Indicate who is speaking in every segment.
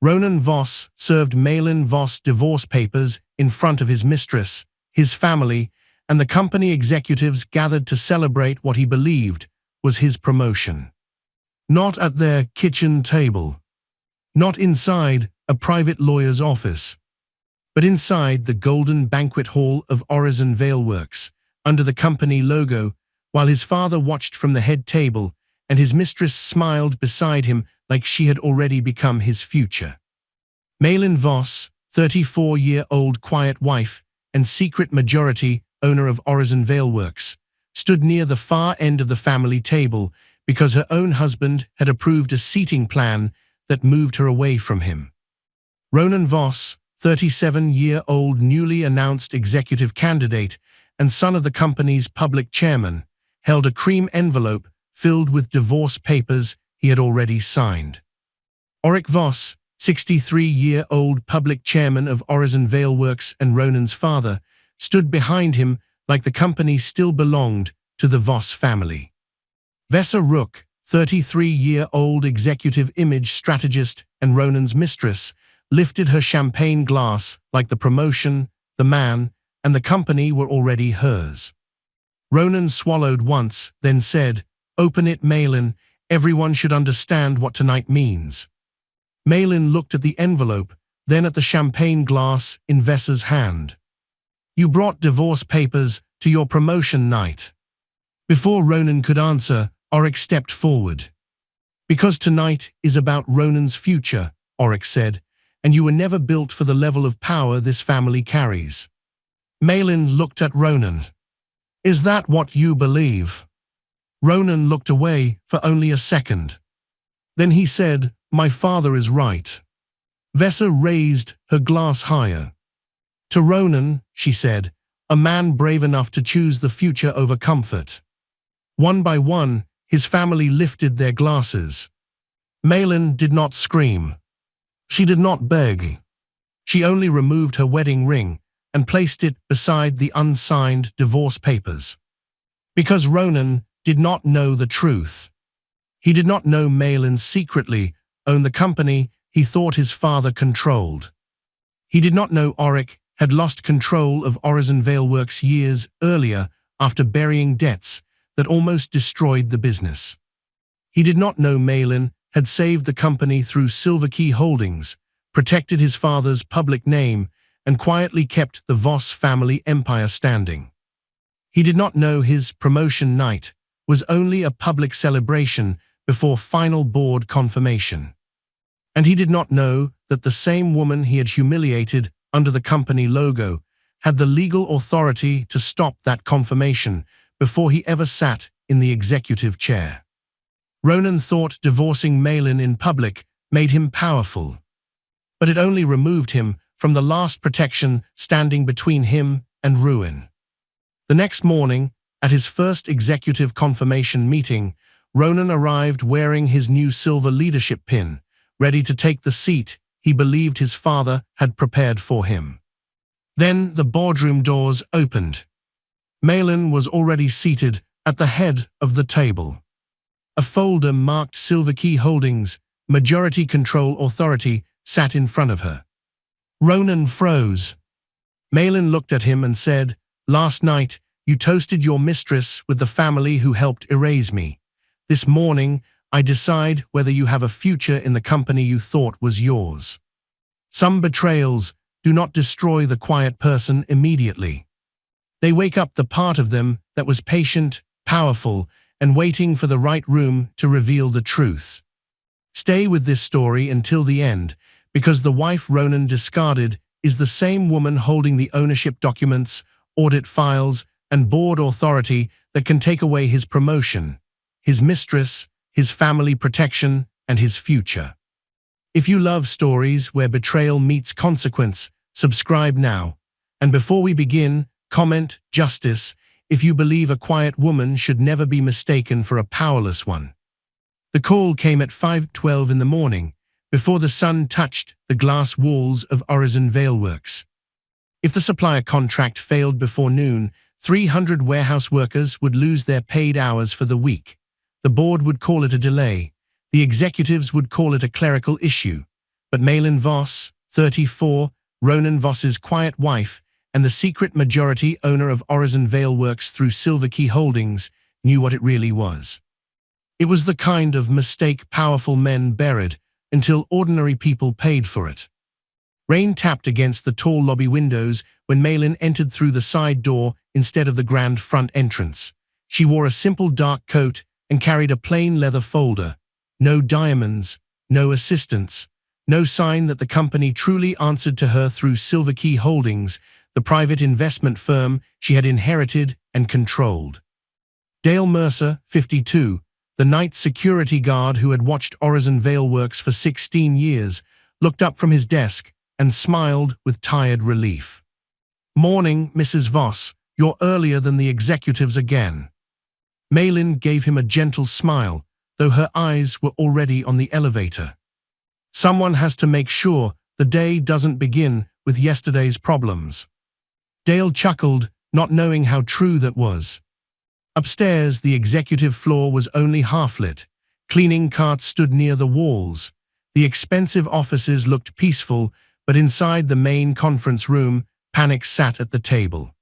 Speaker 1: Ronan Voss served Malin Voss divorce papers in front of his mistress, his family, and the company executives gathered to celebrate what he believed was his promotion. Not at their kitchen table, not inside a private lawyer's office, but inside the golden banquet hall of Orison Vale Works, under the company logo, while his father watched from the head table and his mistress smiled beside him like she had already become his future. Malin Voss, 34-year-old quiet wife and secret majority owner of Orison Vale Works, stood near the far end of the family table because her own husband had approved a seating plan that moved her away from him. Ronan Voss, 37-year-old newly announced executive candidate and son of the company's public chairman, held a cream envelope filled with divorce papers he had already signed. Oric Voss, 63-year-old public chairman of Orison Vale Works and Ronan's father, stood behind him like the company still belonged to the Voss family. Vesa Rook, 33-year-old executive image strategist and Ronan's mistress, lifted her champagne glass like the promotion, the man, and the company were already hers. Ronan swallowed once, then said, "Open it, Malin. Everyone should understand what tonight means." Malin looked at the envelope, then at the champagne glass in Vesa's hand. "You brought divorce papers to your promotion night." Before Ronan could answer, Oric stepped forward. "Because tonight is about Ronan's future," Oric said, "and you were never built for the level of power this family carries." Malin looked at Ronan. "Is that what you believe?" Ronan looked away for only a second. Then he said, "My father is right." Vesa raised her glass higher. "To Ronan," she said, "a man brave enough to choose the future over comfort." One by one, his family lifted their glasses. Malin did not scream. She did not beg. She only removed her wedding ring and placed it beside the unsigned divorce papers. Because Ronan did not know the truth. He did not know Malin secretly owned the company he thought his father controlled. He did not know Oric had lost control of Orison Vale Works years earlier after burying debts that almost destroyed the business. He did not know Malin had saved the company through Silver Key Holdings, protected his father's public name, and quietly kept the Voss family empire standing. He did not know his promotion night was only a public celebration before final board confirmation. And he did not know that the same woman he had humiliated under the company logo had the legal authority to stop that confirmation before he ever sat in the executive chair. Ronan thought divorcing Malin in public made him powerful, but it only removed him from the last protection standing between him and ruin. The next morning, at his first executive confirmation meeting, Ronan arrived wearing his new silver leadership pin, ready to take the seat he believed his father had prepared for him. Then the boardroom doors opened. Malin was already seated at the head of the table. A folder marked Silver Key Holdings, Majority Control Authority, sat in front of her. Ronan froze. Malin looked at him and said, "Last night, you toasted your mistress with the family who helped erase me. This morning, I decide whether you have a future in the company you thought was yours. Some betrayals do not destroy the quiet person immediately. They wake up the part of them that was patient, powerful, and waiting for the right room to reveal the truth. Stay with this story until the end, because the wife Ronan discarded is the same woman holding the ownership documents, audit files, and board authority that can take away his promotion, his mistress, his family protection, and his future. If you love stories where betrayal meets consequence, subscribe now. And before we begin, comment justice if you believe a quiet woman should never be mistaken for a powerless one. The call came at 5:12 in the morning, before the sun touched the glass walls of Orison Vale Works. If the supplier contract failed before noon, 300 warehouse workers would lose their paid hours for the week. The board would call it a delay. The executives would call it a clerical issue. But Malin Voss, 34, Ronan Voss's quiet wife, and the secret majority owner of Horizon Vale Works through Silver Key Holdings, knew what it really was. It was the kind of mistake powerful men buried until ordinary people paid for it. Rain tapped against the tall lobby windows when Malin entered through the side door instead of the grand front entrance. She wore a simple dark coat and carried a plain leather folder. No diamonds, no assistants, no sign that the company truly answered to her through Silver Key Holdings, the private investment firm she had inherited and controlled. Dale Mercer, 52, the night security guard who had watched Horizon Vale Works for 16 years, looked up from his desk and smiled with tired relief. "Morning, Mrs. Voss. You're earlier than the executives again." Malin gave him a gentle smile, though her eyes were already on the elevator. "Someone has to make sure the day doesn't begin with yesterday's problems." Dale chuckled, not knowing how true that was. Upstairs, the executive floor was only half lit. Cleaning carts stood near the walls. The expensive offices looked peaceful, but inside the main conference room, panic sat at the table.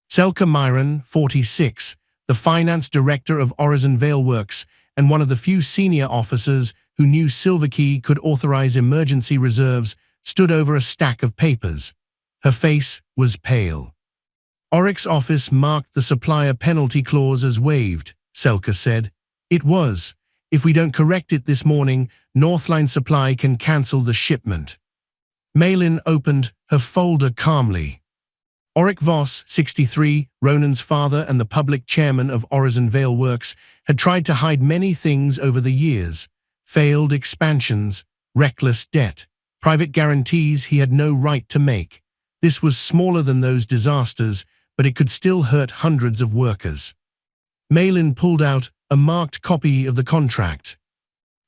Speaker 1: Selka Myron, 46, the finance director of Horizon Vale Works and one of the few senior officers who knew Silver Key could authorize emergency reserves, stood over a stack of papers. Her face was pale. "Oric's office marked the supplier penalty clause as waived," Selka said. "It was. If we don't correct it this morning, Northline Supply can cancel the shipment." Malin opened her folder calmly. Oric Voss, 63, Ronan's father and the public chairman of Horizon Vale Works, had tried to hide many things over the years. Failed expansions, reckless debt, private guarantees he had no right to make. This was smaller than those disasters, but it could still hurt hundreds of workers. Malin pulled out a marked copy of the contract.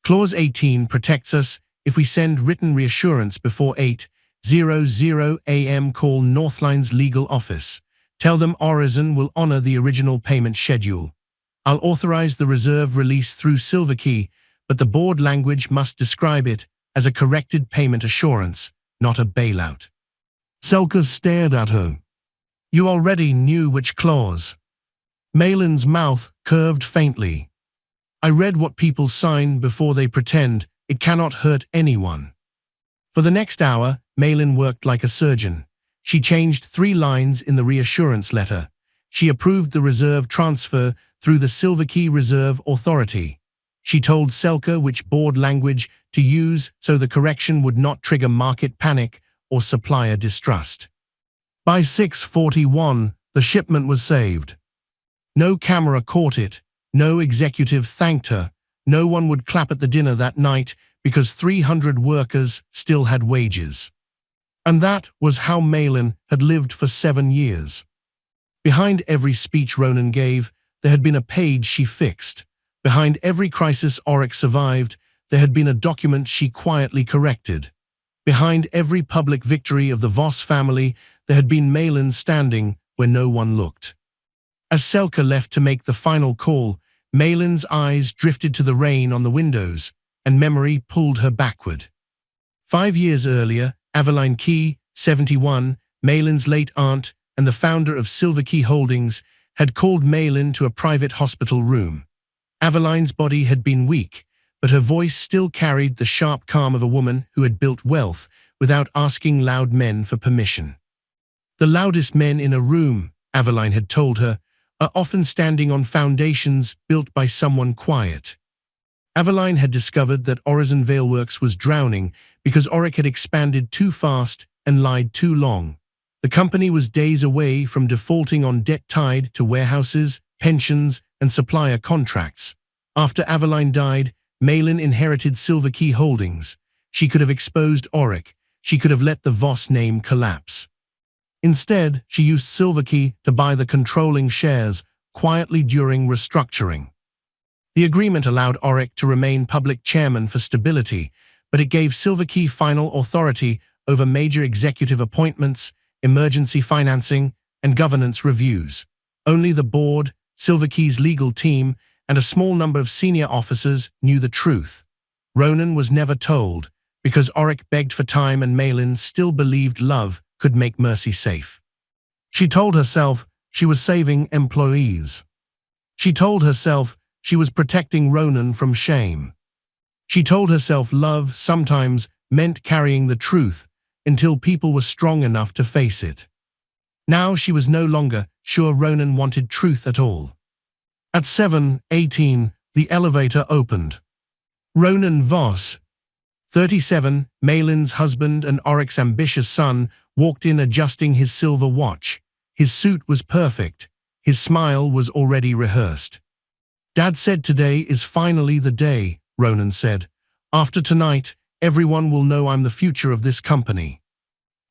Speaker 1: Clause 18 protects us if we send written reassurance before 8:00 a.m. Call Northline's legal office. Tell them Horizon will honor the original payment schedule. I'll authorize the reserve release through Silver Key, but the board language must describe it as a corrected payment assurance, not a bailout. Selka stared at her. "You already knew which clause." Malin's mouth curved faintly. "I read what people sign before they pretend it cannot hurt anyone." For the next hour, Malin worked like a surgeon. She changed 3 lines in the reassurance letter. She approved the reserve transfer through the Silver Key Reserve Authority. She told Selka which board language to use so the correction would not trigger market panic or supplier distrust. By 6:41, the shipment was saved. No camera caught it, no executive thanked her, no one would clap at the dinner that night because 300 workers still had wages. And that was how Malin had lived for 7 years. Behind every speech Ronan gave, there had been a page she fixed. Behind every crisis Oric survived, there had been a document she quietly corrected. Behind every public victory of the Voss family, there had been Malin standing where no one looked. As Selka left to make the final call, Malin's eyes drifted to the rain on the windows, and memory pulled her backward. 5 years earlier, Aveline Key, 71, Malin's late aunt and the founder of Silver Key Holdings, had called Malin to a private hospital room. Aveline's body had been weak, but her voice still carried the sharp calm of a woman who had built wealth without asking loud men for permission. The loudest men in a room, Aveline had told her, are often standing on foundations built by someone quiet. Aveline had discovered that Horizon Vale Works was drowning because Oric had expanded too fast and lied too long. The company was days away from defaulting on debt tied to warehouses, pensions, and supplier contracts. After Aveline died, Malin inherited Silver Key Holdings. She could have exposed Oric. She could have let the Voss name collapse. Instead, she used Silver Key to buy the controlling shares quietly during restructuring. The agreement allowed Oric to remain public chairman for stability, but it gave Silver Key final authority over major executive appointments, emergency financing, and governance reviews. Only the board, Silver Key's legal team, and a small number of senior officers knew the truth. Ronan was never told, because Auric begged for time and Malin still believed love could make Mercy safe. She told herself she was saving employees. She told herself she was protecting Ronan from shame. She told herself love sometimes meant carrying the truth until people were strong enough to face it. Now she was no longer sure Ronan wanted truth at all. At 7:18, the elevator opened. Ronan Voss, 37, Malin's husband and Auric's ambitious son, walked in adjusting his silver watch. His suit was perfect. His smile was already rehearsed. "Dad said today is finally the day," Ronan said. "After tonight, everyone will know I'm the future of this company."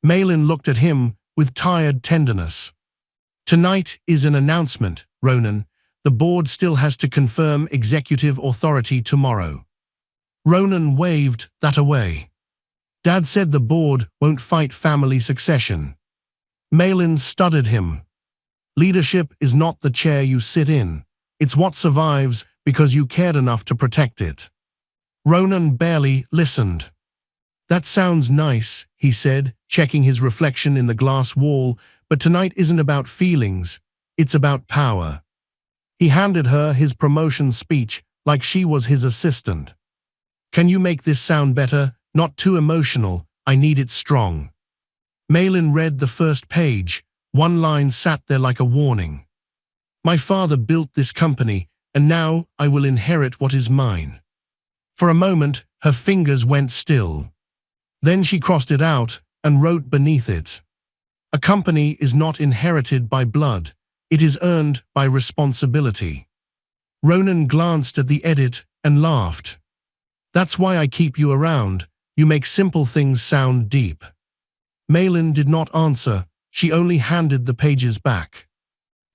Speaker 1: Malin looked at him with tired tenderness. "Tonight is an announcement, Ronan. The board still has to confirm executive authority tomorrow." Ronan waved that away. "Dad said the board won't fight family succession." Malin studied him. "Leadership is not the chair you sit in. It's what survives because you cared enough to protect it." Ronan barely listened. "That sounds nice," he said, checking his reflection in the glass wall, "but tonight isn't about feelings, it's about power." He handed her his promotion speech like she was his assistant. "Can you make this sound better? Not too emotional, I need it strong." Malin read the first page. One line sat there like a warning. "My father built this company, and now I will inherit what is mine." For a moment, her fingers went still. Then she crossed it out and wrote beneath it, "A company is not inherited by blood. It is earned by responsibility." Ronan glanced at the edit and laughed. "That's why I keep you around. You make simple things sound deep." Malin did not answer. She only handed the pages back.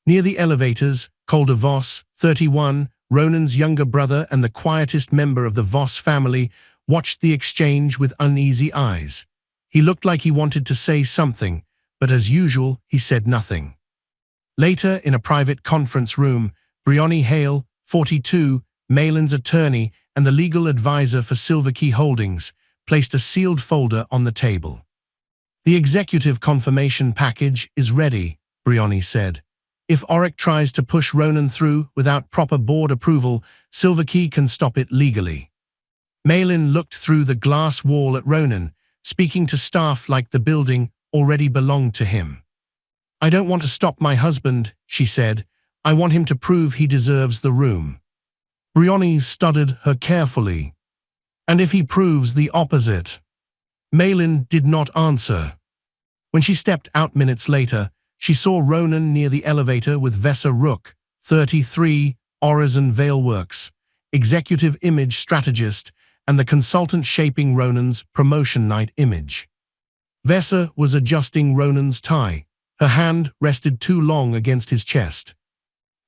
Speaker 1: Near the elevators, Calder Voss, 31, Ronan's younger brother and the quietest member of the Voss family, watched the exchange with uneasy eyes. He looked like he wanted to say something, but as usual, he said nothing. Later, in a private conference room, Briony Hale, 42, Malin's attorney and the legal advisor for Silverkey Holdings, placed a sealed folder on the table. "The executive confirmation package is ready," Briony said. "If Auric tries to push Ronan through without proper board approval, Silverkey can stop it legally." Malin looked through the glass wall at Ronan, speaking to staff like the building already belonged to him. "I don't want to stop my husband," she said. "I want him to prove he deserves the room." Briony studied her carefully. "And if he proves the opposite?" Malin did not answer. When she stepped out minutes later, she saw Ronan near the elevator with Vesa Rook, 33, Horizon Veilworks, executive image strategist and the consultant shaping Ronan's promotion night image. Vesa was adjusting Ronan's tie. Her hand rested too long against his chest.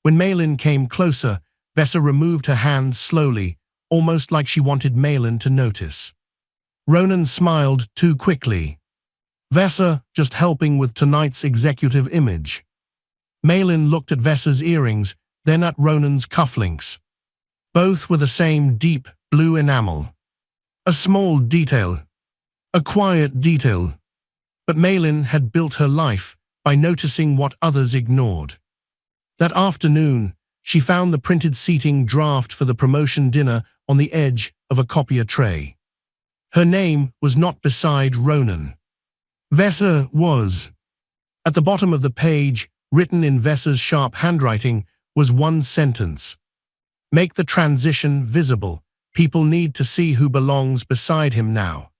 Speaker 1: When Malin came closer, Vesa removed her hand slowly, almost like she wanted Malin to notice. Ronan smiled too quickly. "Vesa, just helping with tonight's executive image." Malin looked at Vesa's earrings, then at Ronan's cufflinks. Both were the same deep blue enamel. A small detail. A quiet detail. But Malin had built her life by noticing what others ignored. That afternoon, she found the printed seating draft for the promotion dinner on the edge of a copier tray. Her name was not beside Ronan. Vesa was. At the bottom of the page, written in Vesa's sharp handwriting, was one sentence. "Make the transition visible. People need to see who belongs beside him now."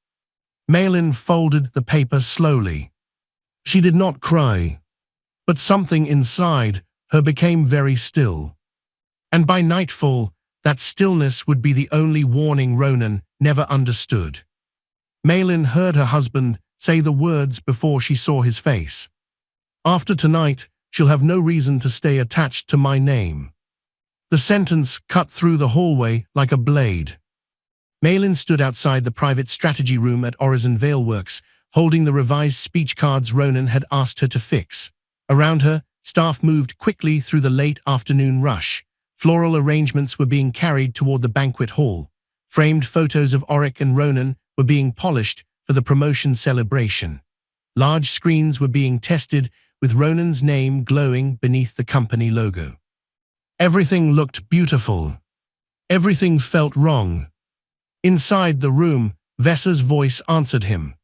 Speaker 1: Malin folded the paper slowly. She did not cry, but something inside her became very still. And by nightfall, that stillness would be the only warning Ronan never understood. Malin heard her husband say the words before she saw his face. "After tonight, she'll have no reason to stay attached to my name." The sentence cut through the hallway like a blade. Malin stood outside the private strategy room at Horizon Veilworks, holding the revised speech cards Ronan had asked her to fix. Around her, staff moved quickly through the late afternoon rush. Floral arrangements were being carried toward the banquet hall. Framed photos of Auric and Ronan were being polished for the promotion celebration. Large screens were being tested with Ronan's name glowing beneath the company logo. Everything looked beautiful. Everything felt wrong. Inside the room, Vessa's voice answered him.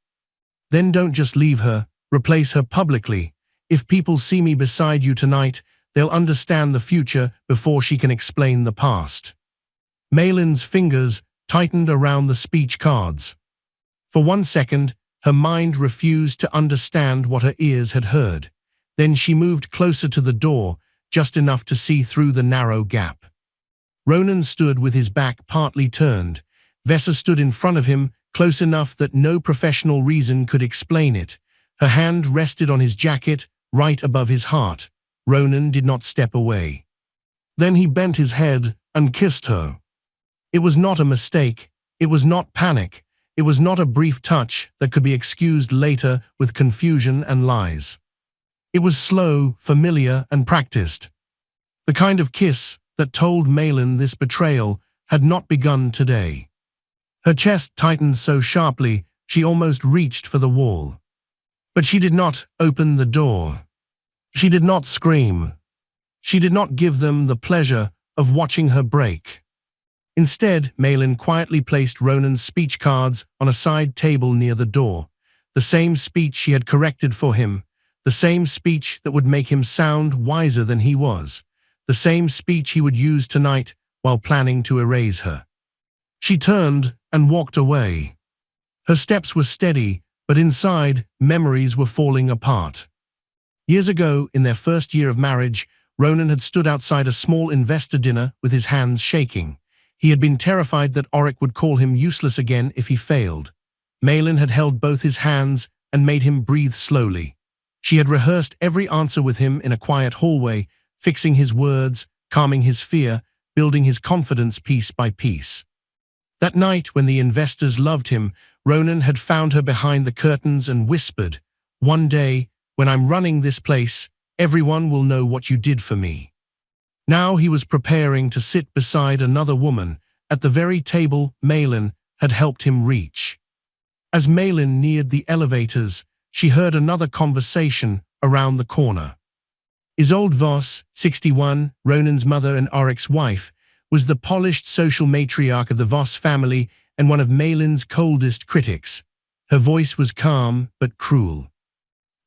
Speaker 1: Then don't just leave her, replace her publicly. If people see me beside you tonight, they'll understand the future before she can explain the past. Malin's fingers tightened around the speech cards. For 1 second, her mind refused to understand what her ears had heard. Then she moved closer to the door, just enough to see through the narrow gap. Ronan stood with his back partly turned. Vessa stood in front of him, close enough that no professional reason could explain it. Her hand rested on his jacket, right above his heart. Ronan did not step away. Then he bent his head and kissed her. It was not a mistake. It was not panic. It was not a brief touch that could be excused later with confusion and lies. It was slow, familiar, and practiced. The kind of kiss that told Malin this betrayal had not begun today. Her chest tightened so sharply she almost reached for the wall. But she did not open the door. She did not scream. She did not give them the pleasure of watching her break. Instead, Malin quietly placed Ronan's speech cards on a side table near the door. The same speech she had corrected for him. The same speech that would make him sound wiser than he was. The same speech he would use tonight while planning to erase her. She turned and walked away. Her steps were steady, but inside, memories were falling apart. Years ago, in their first year of marriage, Ronan had stood outside a small investor dinner with his hands shaking. He had been terrified that Auric would call him useless again if he failed. Malin had held both his hands and made him breathe slowly. She had rehearsed every answer with him in a quiet hallway, fixing his words, calming his fear, building his confidence piece by piece. That night, when the investors loved him, Ronan had found her behind the curtains and whispered, "One day, when I'm running this place, everyone will know what you did for me." Now he was preparing to sit beside another woman at the very table Malin had helped him reach. As Malin neared the elevators, she heard another conversation around the corner. Isolde Voss, 61, Ronan's mother and Auric's wife, was the polished social matriarch of the Voss family and one of Malin's coldest critics. Her voice was calm but cruel.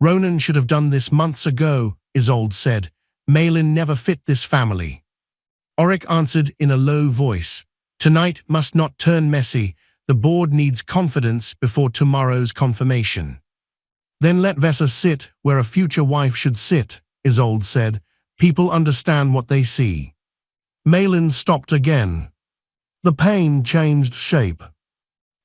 Speaker 1: "Ronan should have done this months ago," Isolde said. "Malin never fit this family." Auric answered in a low voice, "Tonight must not turn messy. The board needs confidence before tomorrow's confirmation." "Then let Vessa sit where a future wife should sit," Isolde said. "People understand what they see." Malin stopped again. The pain changed shape.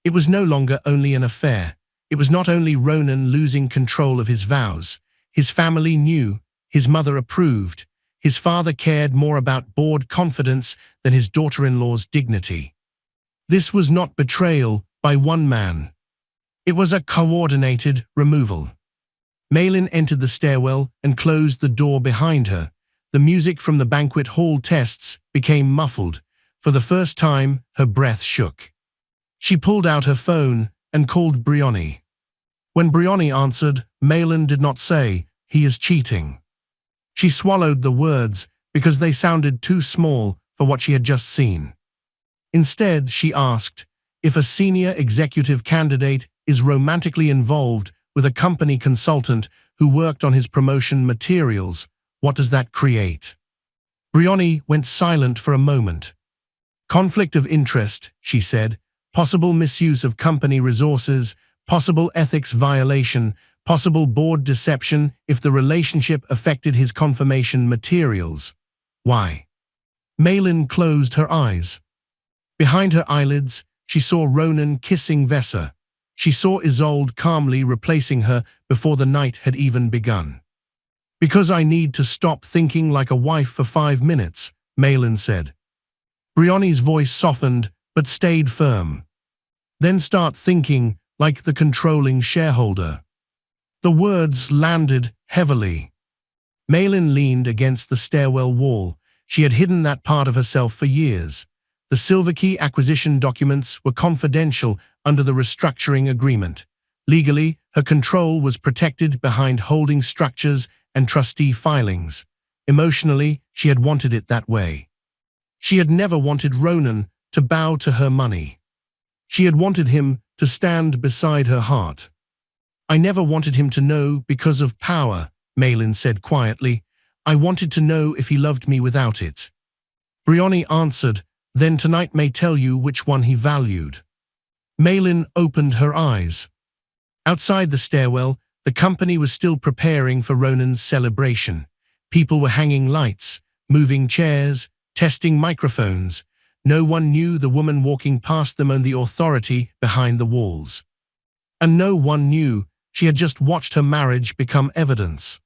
Speaker 1: It was no longer only an affair. It was not only Ronan losing control of his vows. His family knew, his mother approved, his father cared more about board confidence than his daughter-in-law's dignity. This was not betrayal by one man. It was a coordinated removal. Malin entered the stairwell and closed the door behind her. The music from the banquet hall tests became muffled. For the first time, her breath shook. She pulled out her phone and called Briony. When Briony answered, Malin did not say, "He is cheating." She swallowed the words because they sounded too small for what she had just seen. Instead, she asked, "If a senior executive candidate is romantically involved with a company consultant who worked on his promotion materials, what does that create?" Briony went silent for a moment. "Conflict of interest," she said, "possible misuse of company resources, possible ethics violation, possible board deception if the relationship affected his confirmation materials." "Why?" Malin closed her eyes. Behind her eyelids, she saw Ronan kissing Vessa. She saw Isolde calmly replacing her before the night had even begun. "Because I need to stop thinking like a wife for 5 minutes," Malin said. Briony's voice softened but stayed firm. "Then start thinking like the controlling shareholder." The words landed heavily. Malin leaned against the stairwell wall. She had hidden that part of herself for years. The Silverkey acquisition documents were confidential under the restructuring agreement. Legally, her control was protected behind holding structures and trustee filings. Emotionally, she had wanted it that way. She had never wanted Ronan to bow to her money. She had wanted him to stand beside her heart. "I never wanted him to know because of power," Malin said quietly. "I wanted to know if he loved me without it." Briony answered, "Then tonight may tell you which one he valued." Malin opened her eyes. Outside the stairwell, the company was still preparing for Ronan's celebration. People were hanging lights, moving chairs, testing microphones. No one knew the woman walking past them owned the authority behind the walls. And no one knew she had just watched her marriage become evidence.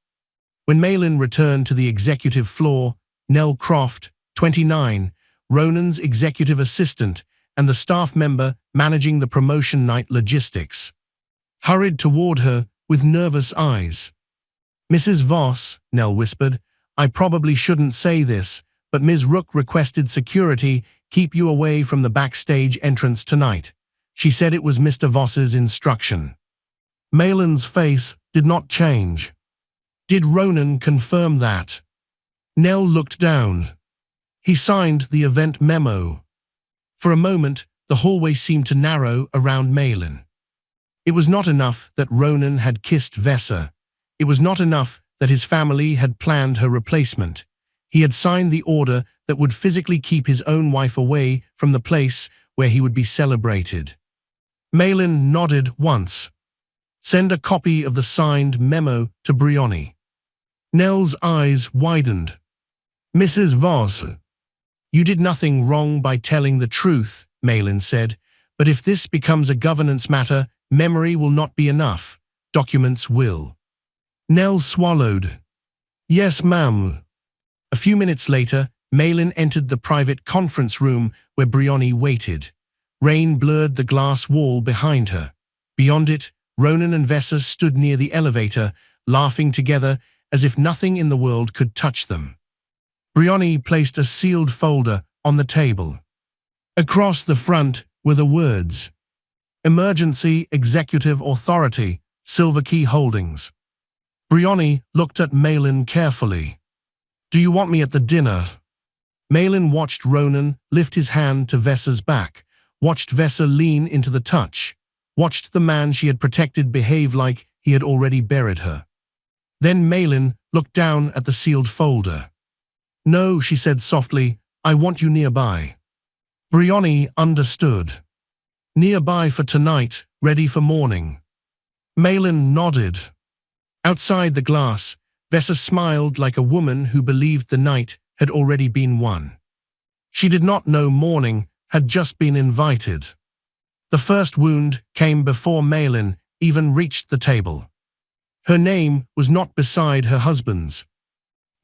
Speaker 1: When Malin returned to the executive floor, Nell Croft, 29, Ronan's executive assistant and the staff member managing the promotion night logistics, hurried toward her with nervous eyes. "Mrs. Voss," Nell whispered, "I probably shouldn't say this, but Ms. Rook requested security keep you away from the backstage entrance tonight. She said it was Mr. Voss's instruction." Malin's face did not change. "Did Ronan confirm that?" Nell looked down. "He signed the event memo." For a moment, the hallway seemed to narrow around Malin. It was not enough that Ronan had kissed Vesa. It was not enough that his family had planned her replacement. He had signed the order that would physically keep his own wife away from the place where he would be celebrated. Malin nodded once. "Send a copy of the signed memo to Briony." Nell's eyes widened. "Mrs. Voss, you did nothing wrong by telling the truth," Malin said, "but if this becomes a governance matter, memory will not be enough. Documents will." Nell swallowed. "Yes, ma'am." A few minutes later, Malin entered the private conference room where Briony waited. Rain blurred the glass wall behind her. Beyond it, Ronan and Vesa stood near the elevator, laughing together as if nothing in the world could touch them. Briony placed a sealed folder on the table. Across the front were the words, "Emergency Executive Authority, Silver Key Holdings." Briony looked at Malin carefully. "Do you want me at the dinner?" Malin watched Ronan lift his hand to Vesa's back, watched Vesa lean into the touch, watched the man she had protected behave like he had already buried her. Then Malin looked down at the sealed folder. "No," she said softly, "I want you nearby." Briony understood. "Nearby for tonight, ready for morning." Malin nodded. Outside the glass, Vesa smiled like a woman who believed the night had already been won. She did not know morning had just been invited. The first wound came before Malin even reached the table. Her name was not beside her husband's.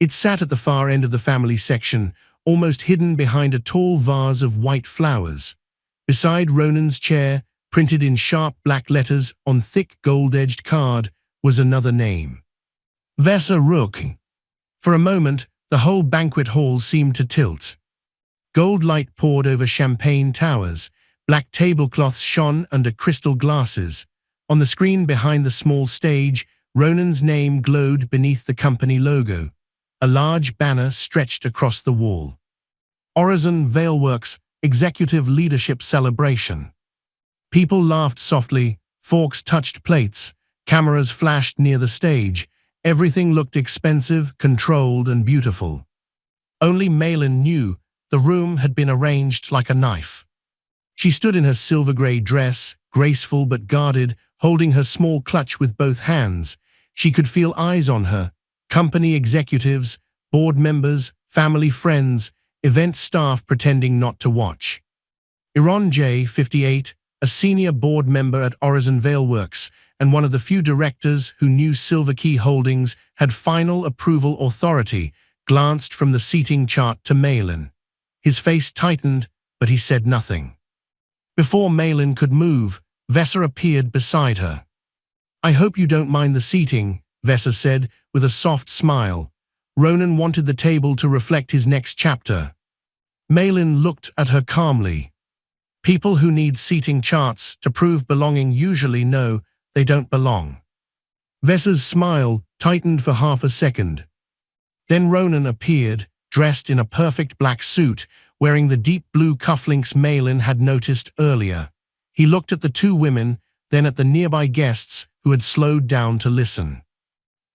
Speaker 1: It sat at the far end of the family section, almost hidden behind a tall vase of white flowers. Beside Ronan's chair, printed in sharp black letters on thick gold-edged card, was another name. Vesa Rook. For a moment, the whole banquet hall seemed to tilt. Gold light poured over champagne towers. Black tablecloths shone under crystal glasses. On the screen behind the small stage, Ronan's name glowed beneath the company logo. A large banner stretched across the wall. Horizon Veilworks Executive Leadership Celebration. People laughed softly, forks touched plates, cameras flashed near the stage. Everything looked expensive, controlled, and beautiful. Only Malin knew the room had been arranged like a knife. She stood in her silver-gray dress, graceful but guarded, holding her small clutch with both hands. She could feel eyes on her, company executives, board members, family friends, event staff pretending not to watch. Iran J, 58, a senior board member at Horizon Veilworks, and one of the few directors who knew Silver Key Holdings had final approval authority, glanced from the seating chart to Malin. His face tightened, but he said nothing. Before Malin could move, Vesa appeared beside her. "I hope you don't mind the seating," Vesa said, with a soft smile. Ronan wanted the table to reflect his next chapter. Malin looked at her calmly. People who need seating charts to prove belonging usually know they don't belong. Vessa's smile tightened for half a second. Then Ronan appeared, dressed in a perfect black suit, wearing the deep blue cufflinks Malin had noticed earlier. He looked at the two women, then at the nearby guests who had slowed down to listen.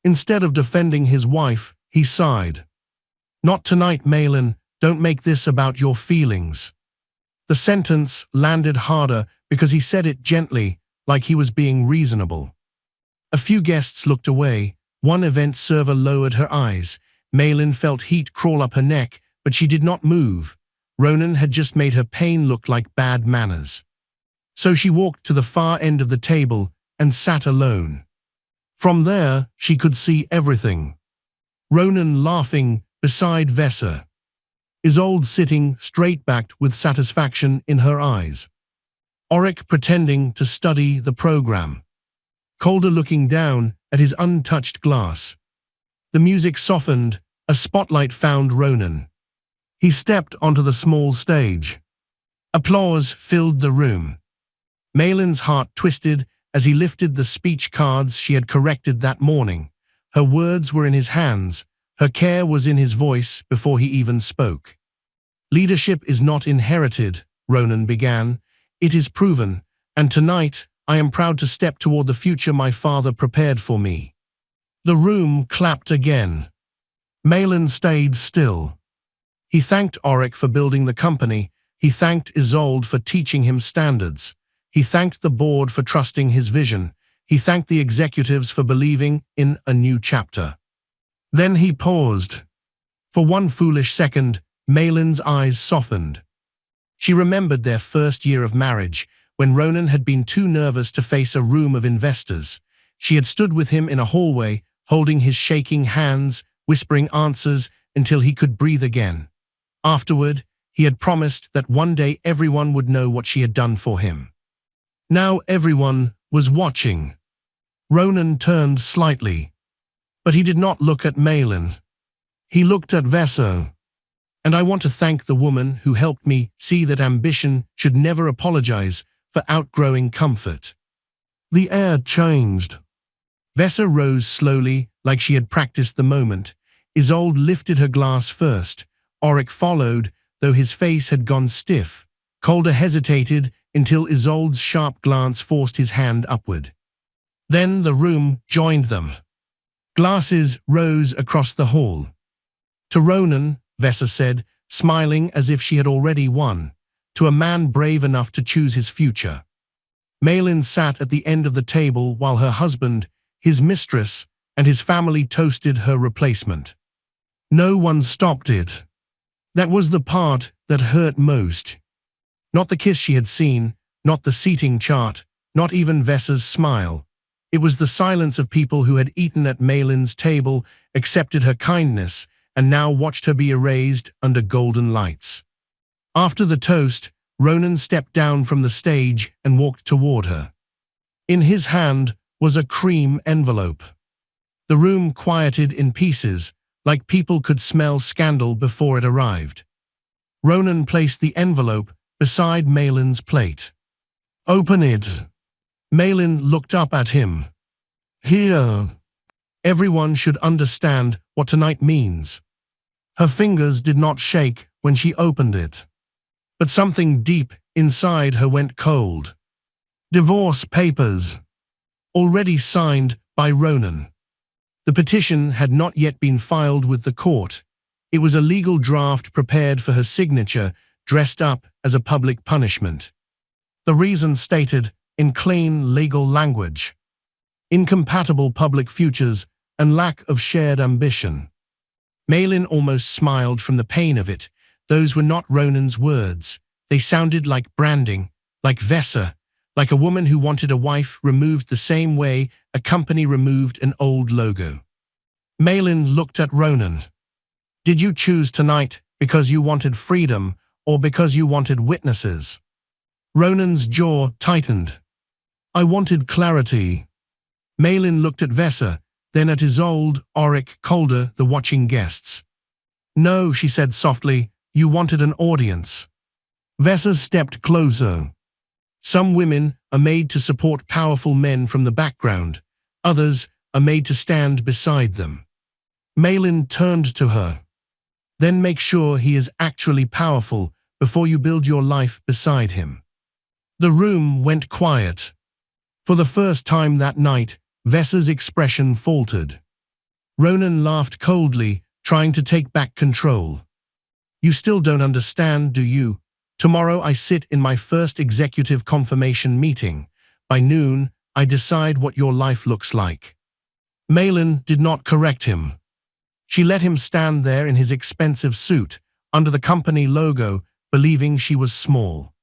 Speaker 1: Instead of defending his wife, he sighed. "Not tonight, Malin. Don't make this about your feelings." The sentence landed harder because he said it gently, like he was being reasonable. A few guests looked away. One event server lowered her eyes. Malin felt heat crawl up her neck, but she did not move. Ronan had just made her pain look like bad manners. So she walked to the far end of the table and sat alone. From there, she could see everything. Ronan laughing beside Vessa. Isolde sitting straight-backed with satisfaction in her eyes. Auric pretending to study the program. Calder looking down at his untouched glass. The music softened, a spotlight found Ronan. He stepped onto the small stage. Applause filled the room. Malin's heart twisted as he lifted the speech cards she had corrected that morning. Her words were in his hands. Her care was in his voice before he even spoke. "Leadership is not inherited," Ronan began. "It is proven, and tonight I am proud to step toward the future my father prepared for me." The room clapped again. Malin stayed still. He thanked Auric for building the company. He thanked Isolde for teaching him standards. He thanked the board for trusting his vision. He thanked the executives for believing in a new chapter. Then he paused. For one foolish second, Malin's eyes softened. She remembered their first year of marriage, when Ronan had been too nervous to face a room of investors. She had stood with him in a hallway, holding his shaking hands, whispering answers until he could breathe again. Afterward, he had promised that one day everyone would know what she had done for him. Now everyone was watching. Ronan turned slightly. But he did not look at Malin. He looked at Vessa. "And I want to thank the woman who helped me see that ambition should never apologize for outgrowing comfort." The air changed. Vessa rose slowly, like she had practiced the moment. Isolde lifted her glass first. Auric followed, though his face had gone stiff. Calder hesitated until Isolde's sharp glance forced his hand upward. Then the room joined them. Glasses rose across the hall. "To Ronan," Vessa said, smiling as if she had already won. "To a man brave enough to choose his future." Malin sat at the end of the table while her husband, his mistress, and his family toasted her replacement. No one stopped it. That was the part that hurt most. Not the kiss she had seen, not the seating chart, not even Vessa's smile. It was the silence of people who had eaten at Malin's table, accepted her kindness, and now watched her be erased under golden lights. After the toast, Ronan stepped down from the stage and walked toward her. In his hand was a cream envelope. The room quieted in pieces, like people could smell scandal before it arrived. Ronan placed the envelope beside Malin's plate. "Open it." Malin looked up at him. "Here." Everyone should understand what tonight means. Her fingers did not shake when she opened it. But something deep inside her went cold. Divorce papers. Already signed by Ronan. The petition had not yet been filed with the court. It was a legal draft prepared for her signature, dressed up as a public punishment. The reason stated in clean legal language: incompatible public futures and lack of shared ambition. Malin almost smiled from the pain of it. Those were not Ronan's words. They sounded like branding, like Vessa, like a woman who wanted a wife removed the same way a company removed an old logo. Malin looked at Ronan. "Did you choose tonight because you wanted freedom or because you wanted witnesses?" Ronan's jaw tightened. "I wanted clarity." Malin looked at Vessa, then at Isolde, Auric, Calder, the watching guests. "No," she said softly, "you wanted an audience." Vesa stepped closer. Some women are made to support powerful men from the background. Others are made to stand beside them. Malin turned to her. Then make sure he is actually powerful before you build your life beside him. The room went quiet. For the first time that night, Vesa's expression faltered. Ronan laughed coldly, trying to take back control. You still don't understand, do you? Tomorrow I sit in my first executive confirmation meeting. By noon, I decide what your life looks like. Malin did not correct him. She let him stand there in his expensive suit, under the company logo, believing she was small.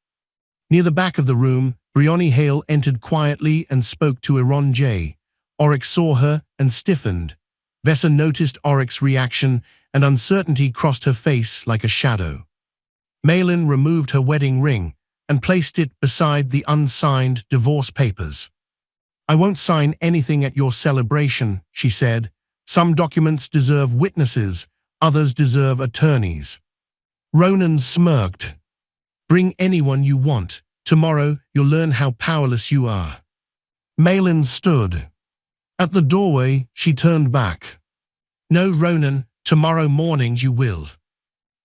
Speaker 1: Near the back of the room, Briony Hale entered quietly and spoke to Iron J. Oryx saw her and stiffened. Vesa noticed Oryx's reaction, and uncertainty crossed her face like a shadow. Malin removed her wedding ring and placed it beside the unsigned divorce papers. I won't sign anything at your celebration, she said. Some documents deserve witnesses, others deserve attorneys. Ronan smirked. Bring anyone you want. Tomorrow you'll learn how powerless you are. Malin stood. At the doorway, she turned back. No, Ronan, tomorrow morning you will.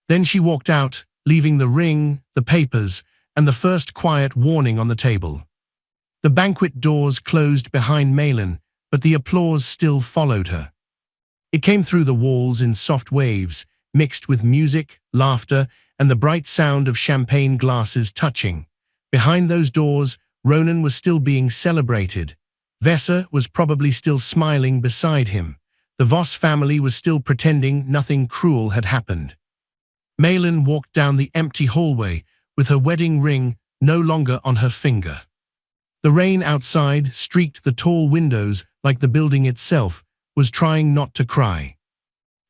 Speaker 1: Then she walked out, leaving the ring, the papers, and the first quiet warning on the table. The banquet doors closed behind Malin, but the applause still followed her. It came through the walls in soft waves, mixed with music, laughter, and the bright sound of champagne glasses touching. Behind those doors, Ronan was still being celebrated. Vesa was probably still smiling beside him. The Voss family was still pretending nothing cruel had happened. Malin walked down the empty hallway with her wedding ring no longer on her finger. The rain outside streaked the tall windows like the building itself was trying not to cry.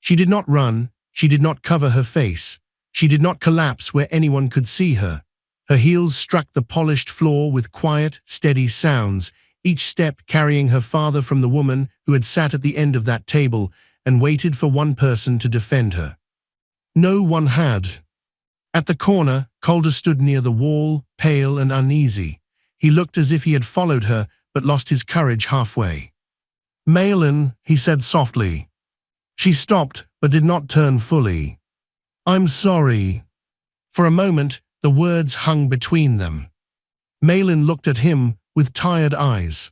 Speaker 1: She did not run, she did not cover her face, she did not collapse where anyone could see her. Her heels struck the polished floor with quiet, steady sounds, each step carrying her farther from the woman who had sat at the end of that table and waited for one person to defend her. No one had. At the corner, Calder stood near the wall, pale and uneasy. He looked as if he had followed her, but lost his courage halfway. Malin, he said softly. She stopped, but did not turn fully. I'm sorry. For a moment, the words hung between them. Malin looked at him with tired eyes.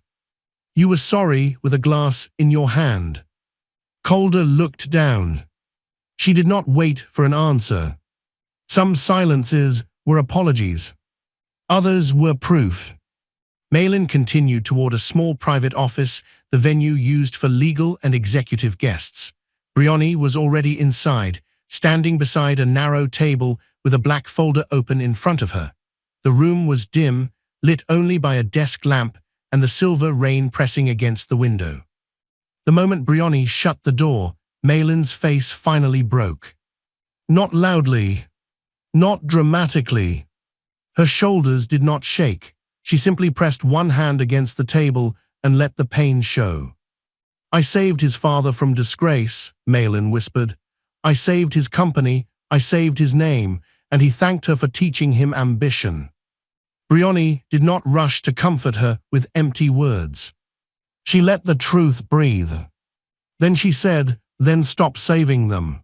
Speaker 1: You were sorry with a glass in your hand. Calder looked down. She did not wait for an answer. Some silences were apologies. Others were proof. Malin continued toward a small private office, the venue used for legal and executive guests. Briony was already inside, standing beside a narrow table with a black folder open in front of her. The room was dim, lit only by a desk lamp and the silver rain pressing against the window. The moment Briony shut the door, Malin's face finally broke. Not loudly, not dramatically. Her shoulders did not shake. She simply pressed one hand against the table and let the pain show. I saved his father from disgrace, Malin whispered. I saved his company, I saved his name, and he thanked her for teaching him ambition. Briony did not rush to comfort her with empty words. She let the truth breathe. Then she said, then stop saving them.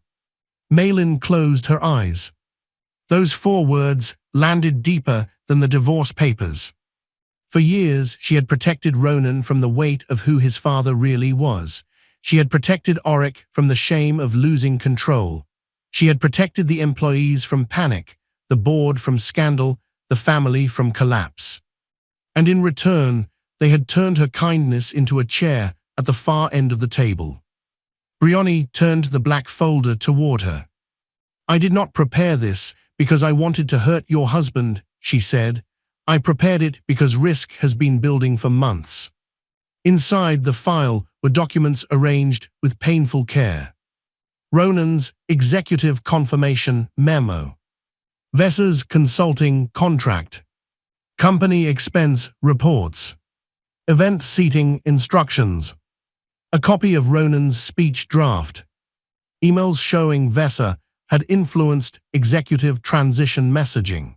Speaker 1: Malin closed her eyes. Those 4 words landed deeper than the divorce papers. For years, she had protected Ronan from the weight of who his father really was. She had protected Oryx from the shame of losing control. She had protected the employees from panic, the board from scandal, the family from collapse. And in return, they had turned her kindness into a chair at the far end of the table. Briony turned the black folder toward her. I did not prepare this because I wanted to hurt your husband, she said. I prepared it because risk has been building for months. Inside the file were documents arranged with painful care. Ronan's executive confirmation memo. Vesa's consulting contract. Company expense reports. Event seating instructions. A copy of Ronan's speech draft. Emails showing Vesa had influenced executive transition messaging.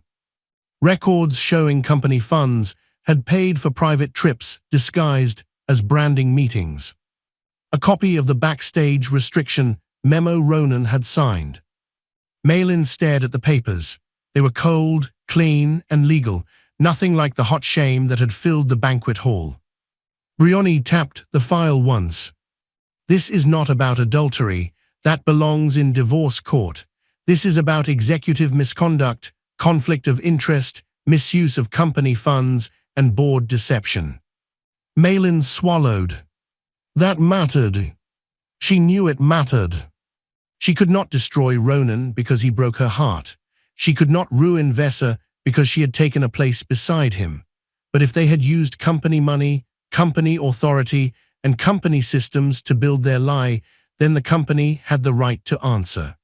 Speaker 1: Records showing company funds had paid for private trips disguised as branding meetings. A copy of the backstage restriction memo Ronan had signed. Malin stared at the papers. They were cold, clean, and legal, nothing like the hot shame that had filled the banquet hall. Brioni tapped the file once. This is not about adultery. That belongs in divorce court. This is about executive misconduct, conflict of interest, misuse of company funds, and board deception. Malin swallowed. That mattered. She knew it mattered. She could not destroy Ronan because he broke her heart. She could not ruin Vesa because she had taken a place beside him. But if they had used company money, company authority, and company systems to build their lie, then the company had the right to answer.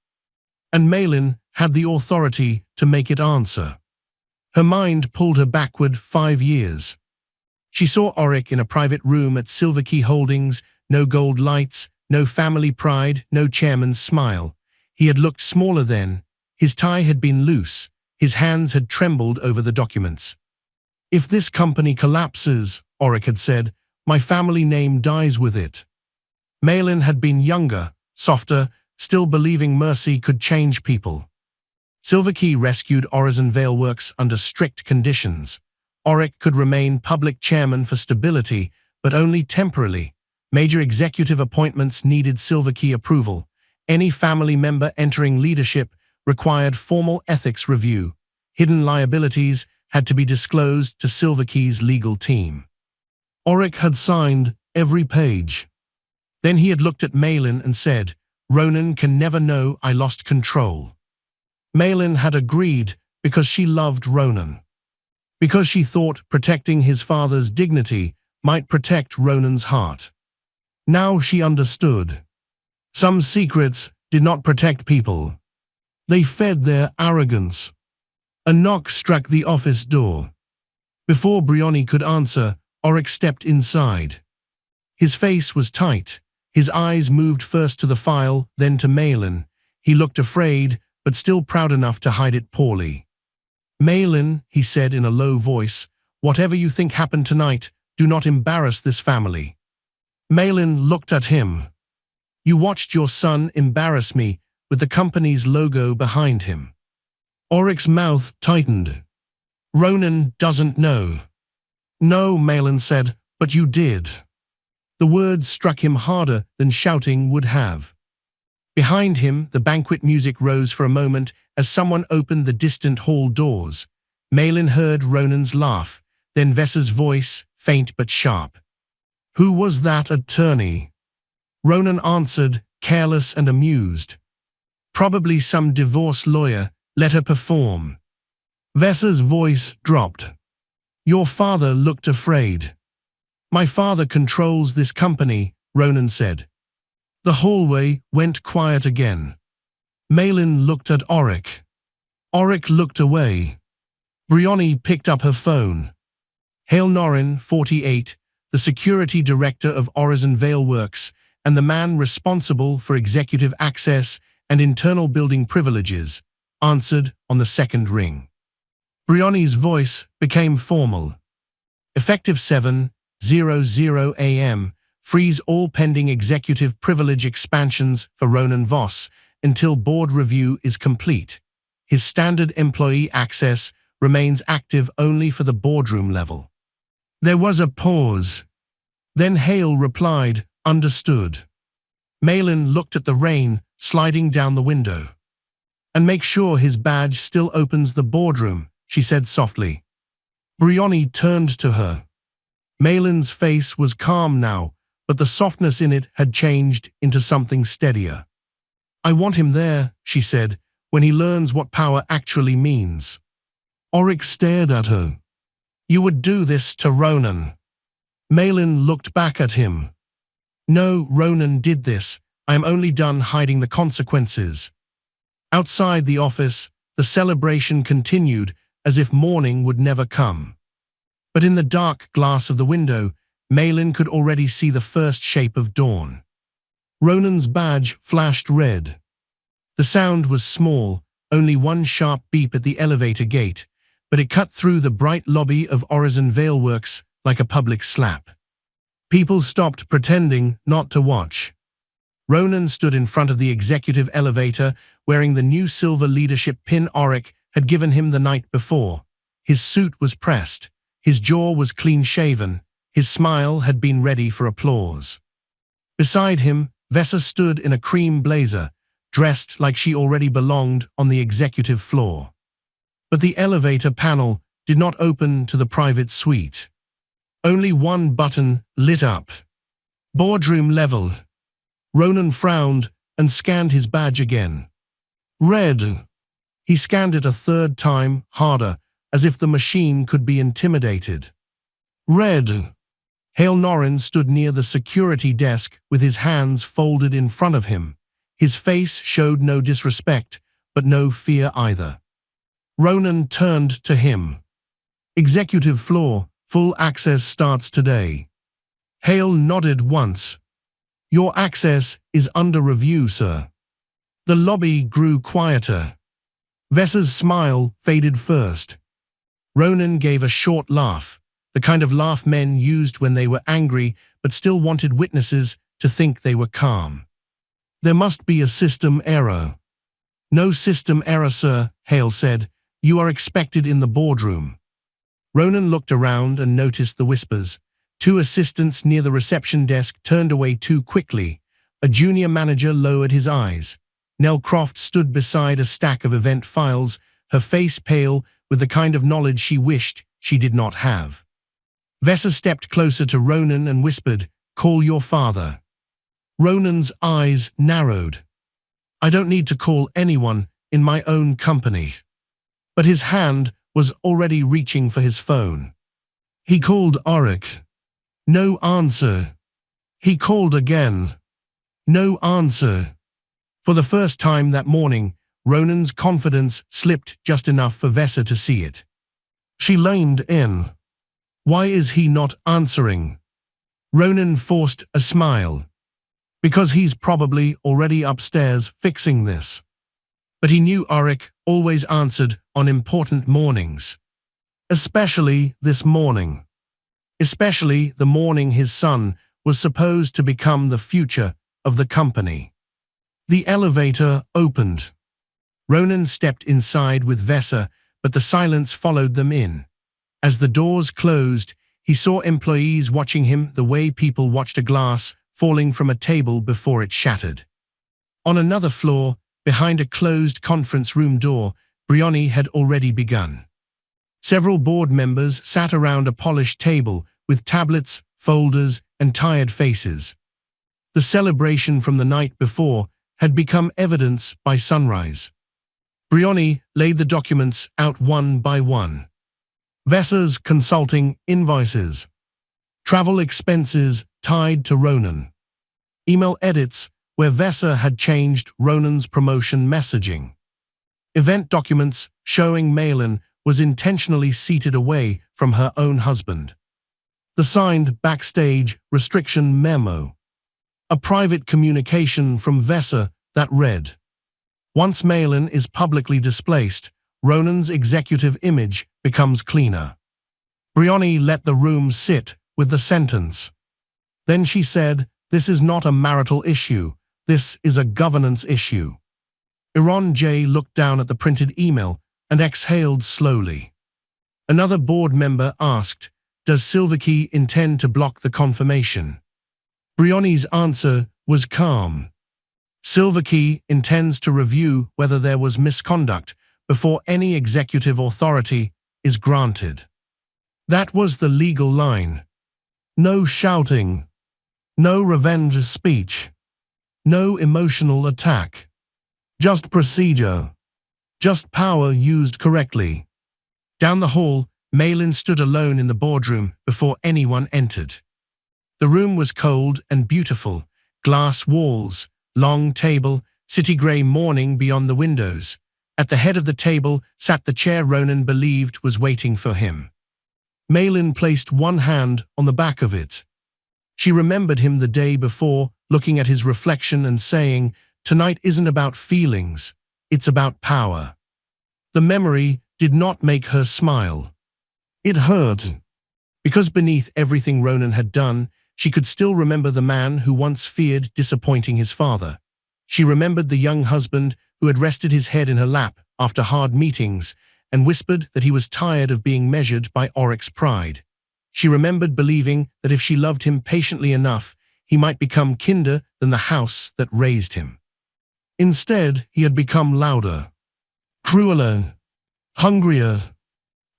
Speaker 1: And Malin had the authority to make it answer. Her mind pulled her backward 5 years. She saw Auric in a private room at Silver Key Holdings, no gold lights, no family pride, no chairman's smile. He had looked smaller then. His tie had been loose. His hands had trembled over the documents. If this company collapses, Auric had said, my family name dies with it. Malin had been younger, softer, still believing mercy could change people. Silver Key rescued Horizon Vale Works under strict conditions. Auric could remain public chairman for stability, but only temporarily. Major executive appointments needed Silver Key approval. Any family member entering leadership required formal ethics review. Hidden liabilities had to be disclosed to Silver Key's legal team. Auric had signed every page. Then he had looked at Malin and said, Ronan can never know I lost control. Malin had agreed because she loved Ronan. Because she thought protecting his father's dignity might protect Ronan's heart. Now she understood. Some secrets did not protect people. They fed their arrogance. A knock struck the office door. Before Brioni could answer, Auric stepped inside. His face was tight. His eyes moved first to the file, then to Malin. He looked afraid, but still proud enough to hide it poorly. Malin, he said in a low voice, whatever you think happened tonight, do not embarrass this family. Malin looked at him. You watched your son embarrass me with the company's logo behind him. Auric's mouth tightened. Ronan doesn't know. No, Malin said, but you did. The words struck him harder than shouting would have. Behind him, the banquet music rose for a moment as someone opened the distant hall doors. Malin heard Ronan's laugh, then Vesa's voice, faint but sharp. Who was that attorney? Ronan answered, careless and amused. Probably some divorce lawyer. Let her perform. Vesa's voice dropped. Your father looked afraid. My father controls this company, Ronan said. The hallway went quiet again. Malin looked at Auric. Auric looked away. Brioni picked up her phone. Hale Norrin, 48, the security director of Horizon Vale Works and the man responsible for executive access and internal building privileges, answered on the second ring. Brioni's voice became formal. Effective 7:00 a.m., freeze all pending executive privilege expansions for Ronan Voss until board review is complete. His standard employee access remains active only for the boardroom level. There was a pause. Then Hale replied, understood. Malin looked at the rain sliding down the window. And make sure his badge still opens the boardroom, she said softly. Brioni turned to her. Malin's face was calm now, but the softness in it had changed into something steadier. I want him there, she said, when he learns what power actually means. Auric stared at her. You would do this to Ronan. Malin looked back at him. No, Ronan did this. I am only done hiding the consequences. Outside the office, the celebration continued as if morning would never come. But in the dark glass of the window, Malin could already see the first shape of dawn. Ronan's badge flashed red. The sound was small, only one sharp beep at the elevator gate. but it cut through the bright lobby of Horizon Valeworks like a public slap. People stopped pretending not to watch. Ronan stood in front of the executive elevator wearing the new silver leadership pin Auric had given him the night before. His suit was pressed. His jaw was clean-shaven. His smile had been ready for applause. Beside him, Vesa stood in a cream blazer, dressed like she already belonged on the executive floor. But the elevator panel did not open to the private suite. Only one button lit up. Boardroom level. Ronan frowned and scanned his badge again. Red. He scanned it a third time, harder, as if the machine could be intimidated. Red. Hale Norrin stood near the security desk with his hands folded in front of him. His face showed no disrespect, but no fear either. Ronan turned to him. Executive floor, full access starts today. Hale nodded once. Your access is under review, sir. The lobby grew quieter. Vesa's smile faded first. Ronan gave a short laugh, the kind of laugh men used when they were angry but still wanted witnesses to think they were calm. There must be a system error. No system error, sir, Hale said. You are expected in the boardroom. Ronan looked around and noticed the whispers. Two assistants near the reception desk turned away too quickly. A junior manager lowered his eyes. Nell Croft stood beside a stack of event files, her face pale with the kind of knowledge she wished she did not have. Vesa stepped closer to Ronan and whispered, "Call your father." Ronan's eyes narrowed. "I don't need to call anyone in my own company." But his hand was already reaching for his phone. He called Auric. No answer. He called again. No answer. For the first time that morning, Ronan's confidence slipped just enough for Vesa to see it. She leaned in. Why is he not answering? Ronan forced a smile. Because he's probably already upstairs fixing this. But he knew Auric always answered on important mornings. Especially this morning. Especially the morning his son was supposed to become the future of the company. The elevator opened. Ronan stepped inside with Vesa, but the silence followed them in. As the doors closed, he saw employees watching him the way people watched a glass falling from a table before it shattered. On another floor, behind a closed conference room door, Brioni had already begun. Several board members sat around a polished table with tablets, folders, and tired faces. The celebration from the night before had become evidence by sunrise. Brioni laid the documents out one by one. Vesa's consulting invoices. Travel expenses tied to Ronan. Email edits where Vesa had changed Ronan's promotion messaging. Event documents showing Malin was intentionally seated away from her own husband. The signed backstage restriction memo. A private communication from Vesa that read, "Once Malin is publicly displaced, Ronan's executive image becomes cleaner." Brioni let the room sit with the sentence. Then she said, "This is not a marital issue. This is a governance issue." Iran J. looked down at the printed email and exhaled slowly. Another board member asked, "Does Silverkey intend to block the confirmation?" Brioni's answer was calm. Silverkey intends to review whether there was misconduct before any executive authority is granted. That was the legal line. No shouting. No revenge speech. No emotional attack. Just procedure. Just power used correctly. Down the hall, Malin stood alone in the boardroom before anyone entered. The room was cold and beautiful. Glass walls, long table, city grey morning beyond the windows. At the head of the table sat the chair Ronan believed was waiting for him. Malin placed one hand on the back of it. She remembered him the day before, looking at his reflection and saying, "Tonight isn't about feelings, it's about power." The memory did not make her smile. It hurt. Because beneath everything Ronan had done, she could still remember the man who once feared disappointing his father. She remembered the young husband who had rested his head in her lap after hard meetings and whispered that he was tired of being measured by Oric's pride. She remembered believing that if she loved him patiently enough, he might become kinder than the house that raised him. Instead, he had become louder, crueler, hungrier.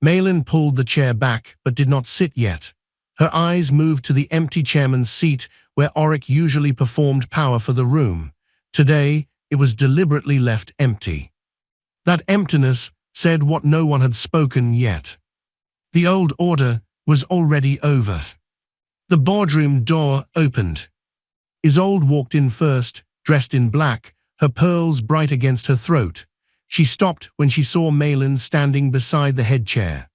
Speaker 1: Malin pulled the chair back but did not sit yet. Her eyes moved to the empty chairman's seat where Oric usually performed power for the room. Today, it was deliberately left empty. That emptiness said what no one had spoken yet. The old order was already over. The boardroom door opened. Isolde walked in first, dressed in black, her pearls bright against her throat. She stopped when she saw Malin standing beside the head chair.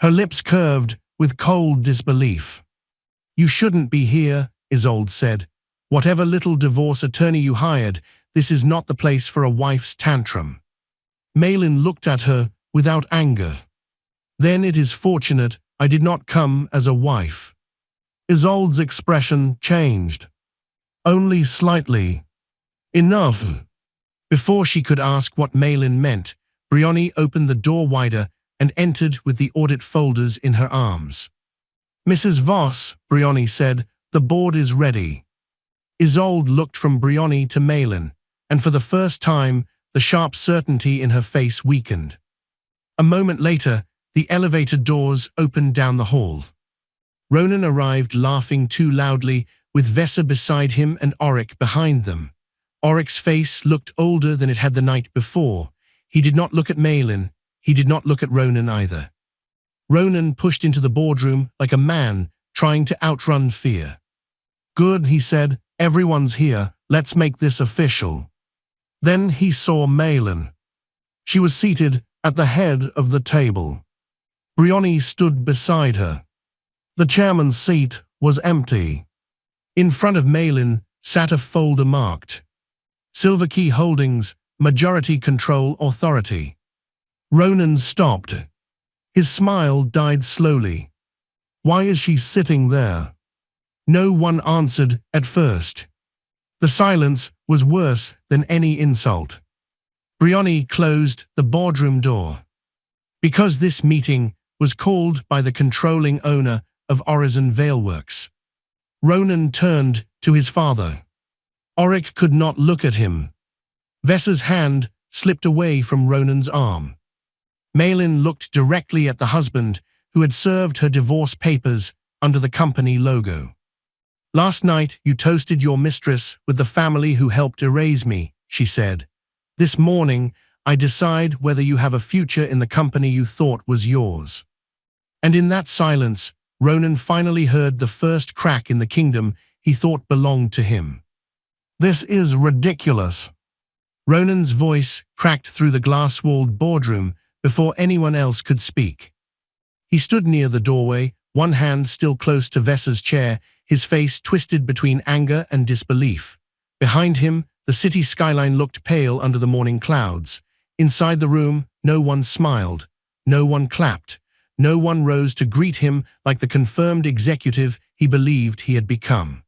Speaker 1: Her lips curved with cold disbelief. "You shouldn't be here," Isolde said. "Whatever little divorce attorney you hired, this is not the place for a wife's tantrum." Malin looked at her without anger. "Then it is fortunate I did not come as a wife." Isolde's expression changed. Only slightly. "Enough." Before she could ask what Malin meant, Briony opened the door wider and entered with the audit folders in her arms. "Mrs. Voss," Briony said, "the board is ready." Isolde looked from Briony to Malin, and for the first time, the sharp certainty in her face weakened. A moment later, the elevator doors opened down the hall. Ronan arrived laughing too loudly, with Vesa beside him and Oric behind them. Oric's face looked older than it had the night before. He did not look at Malin. He did not look at Ronan either. Ronan pushed into the boardroom like a man trying to outrun fear. "Good," he said. "Everyone's here. Let's make this official." Then he saw Malin. She was seated at the head of the table. Briony stood beside her. The chairman's seat was empty. In front of Malin sat a folder marked Silver Key Holdings, Majority Control Authority. Ronan stopped. His smile died slowly. "Why is she sitting there?" No one answered at first. The silence was worse than any insult. Briony closed the boardroom door. Because this meeting was called by the controlling owner of Horizon Valeworks. Ronan turned to his father. Oric could not look at him. Vesa's hand slipped away from Ronan's arm. Malin looked directly at the husband who had served her divorce papers under the company logo. "Last night you toasted your mistress with the family who helped erase me," she said. "This morning I decide whether you have a future in the company you thought was yours." And in that silence, Ronan finally heard the first crack in the kingdom he thought belonged to him. "This is ridiculous." Ronan's voice cracked through the glass-walled boardroom before anyone else could speak. He stood near the doorway, one hand still close to Vesa's chair, his face twisted between anger and disbelief. Behind him, the city skyline looked pale under the morning clouds. Inside the room, no one smiled, no one clapped, no one rose to greet him like the confirmed executive he believed he had become.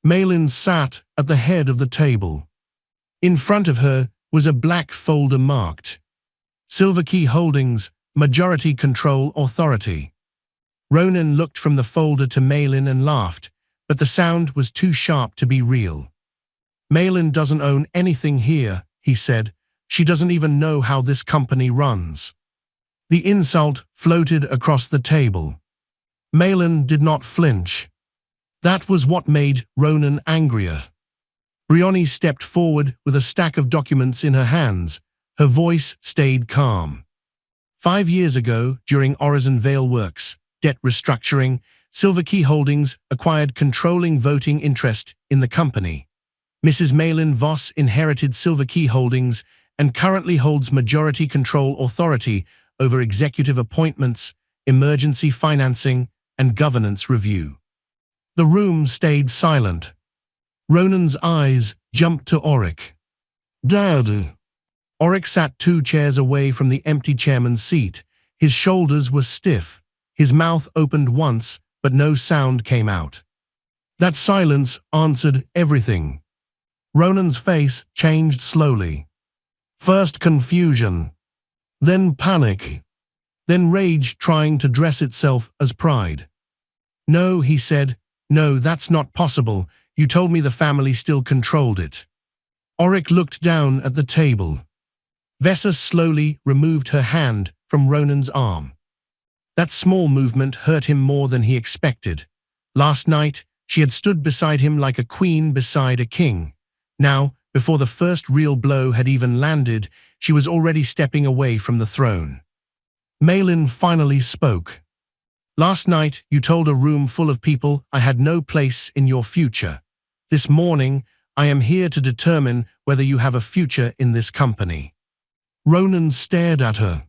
Speaker 1: Malin sat at the head of the table. In front of her was a black folder marked Silver Key Holdings, Majority Control Authority. Ronan looked from the folder to Malin and laughed, but the sound was too sharp to be real. "Malin doesn't own anything here," he said. "She doesn't even know how this company runs." The insult floated across the table. Malin did not flinch. That was what made Ronan angrier. Briony stepped forward with a stack of documents in her hands. Her voice stayed calm. 5 years ago, during Horizon Valeworks debt restructuring, Silver Key Holdings acquired controlling voting interest in the company. Mrs. Malin Voss inherited Silver Key Holdings and currently holds majority control authority over executive appointments, emergency financing, and governance review. The room stayed silent. Ronan's eyes jumped to Oric. "Dad." Auric sat 2 chairs away from the empty chairman's seat. His shoulders were stiff. His mouth opened once, but no sound came out. That silence answered everything. Ronan's face changed slowly. First confusion, then panic, then rage trying to dress itself as pride. "No," he said. "No, that's not possible. You told me the family still controlled it." Auric looked down at the table. Vesa slowly removed her hand from Ronan's arm. That small movement hurt him more than he expected. Last night, she had stood beside him like a queen beside a king. Now, before the first real blow had even landed, she was already stepping away from the throne. Malin finally spoke. "Last night, you told a room full of people I had no place in your future. This morning, I am here to determine whether you have a future in this company." Ronan stared at her.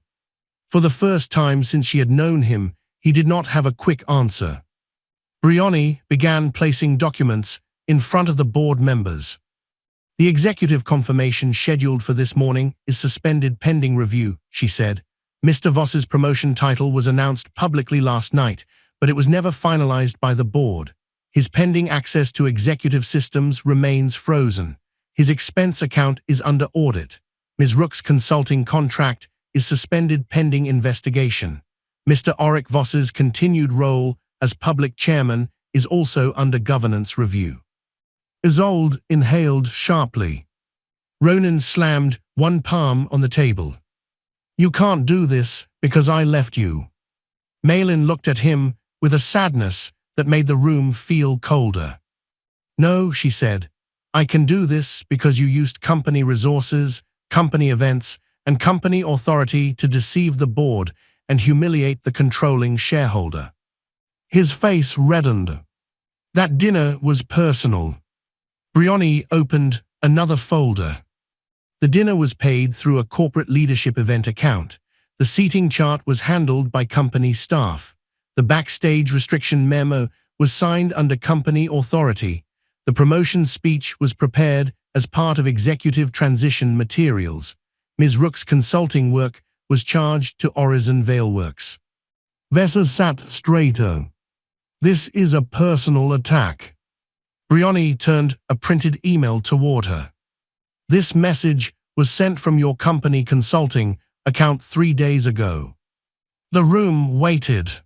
Speaker 1: For the first time since she had known him, he did not have a quick answer. Brioni began placing documents in front of the board members. "The executive confirmation scheduled for this morning is suspended pending review," she said. "Mr. Voss's promotion title was announced publicly last night, but it was never finalized by the board. His pending access to executive systems remains frozen. His expense account is under audit. Ms. Rook's consulting contract is suspended pending investigation. Mr. Auric Voss's continued role as public chairman is also under governance review." Isolde inhaled sharply. Ronan slammed one palm on the table. "You can't do this because I left you." Malin looked at him with a sadness that made the room feel colder. "No," she said. "I can do this because you used company resources, company events, and company authority to deceive the board and humiliate the controlling shareholder." His face reddened. "That dinner was personal." Brioni opened another folder. The dinner was paid through a corporate leadership event account. The seating chart was handled by company staff. The backstage restriction memo was signed under company authority. The promotion speech was prepared as part of executive transition materials. Ms. Rook's consulting work was charged to Horizon Veilworks. Vesa sat straighter. "This is a personal attack." Brioni turned a printed email toward her. "This message was sent from your company consulting account 3 days ago." The room waited.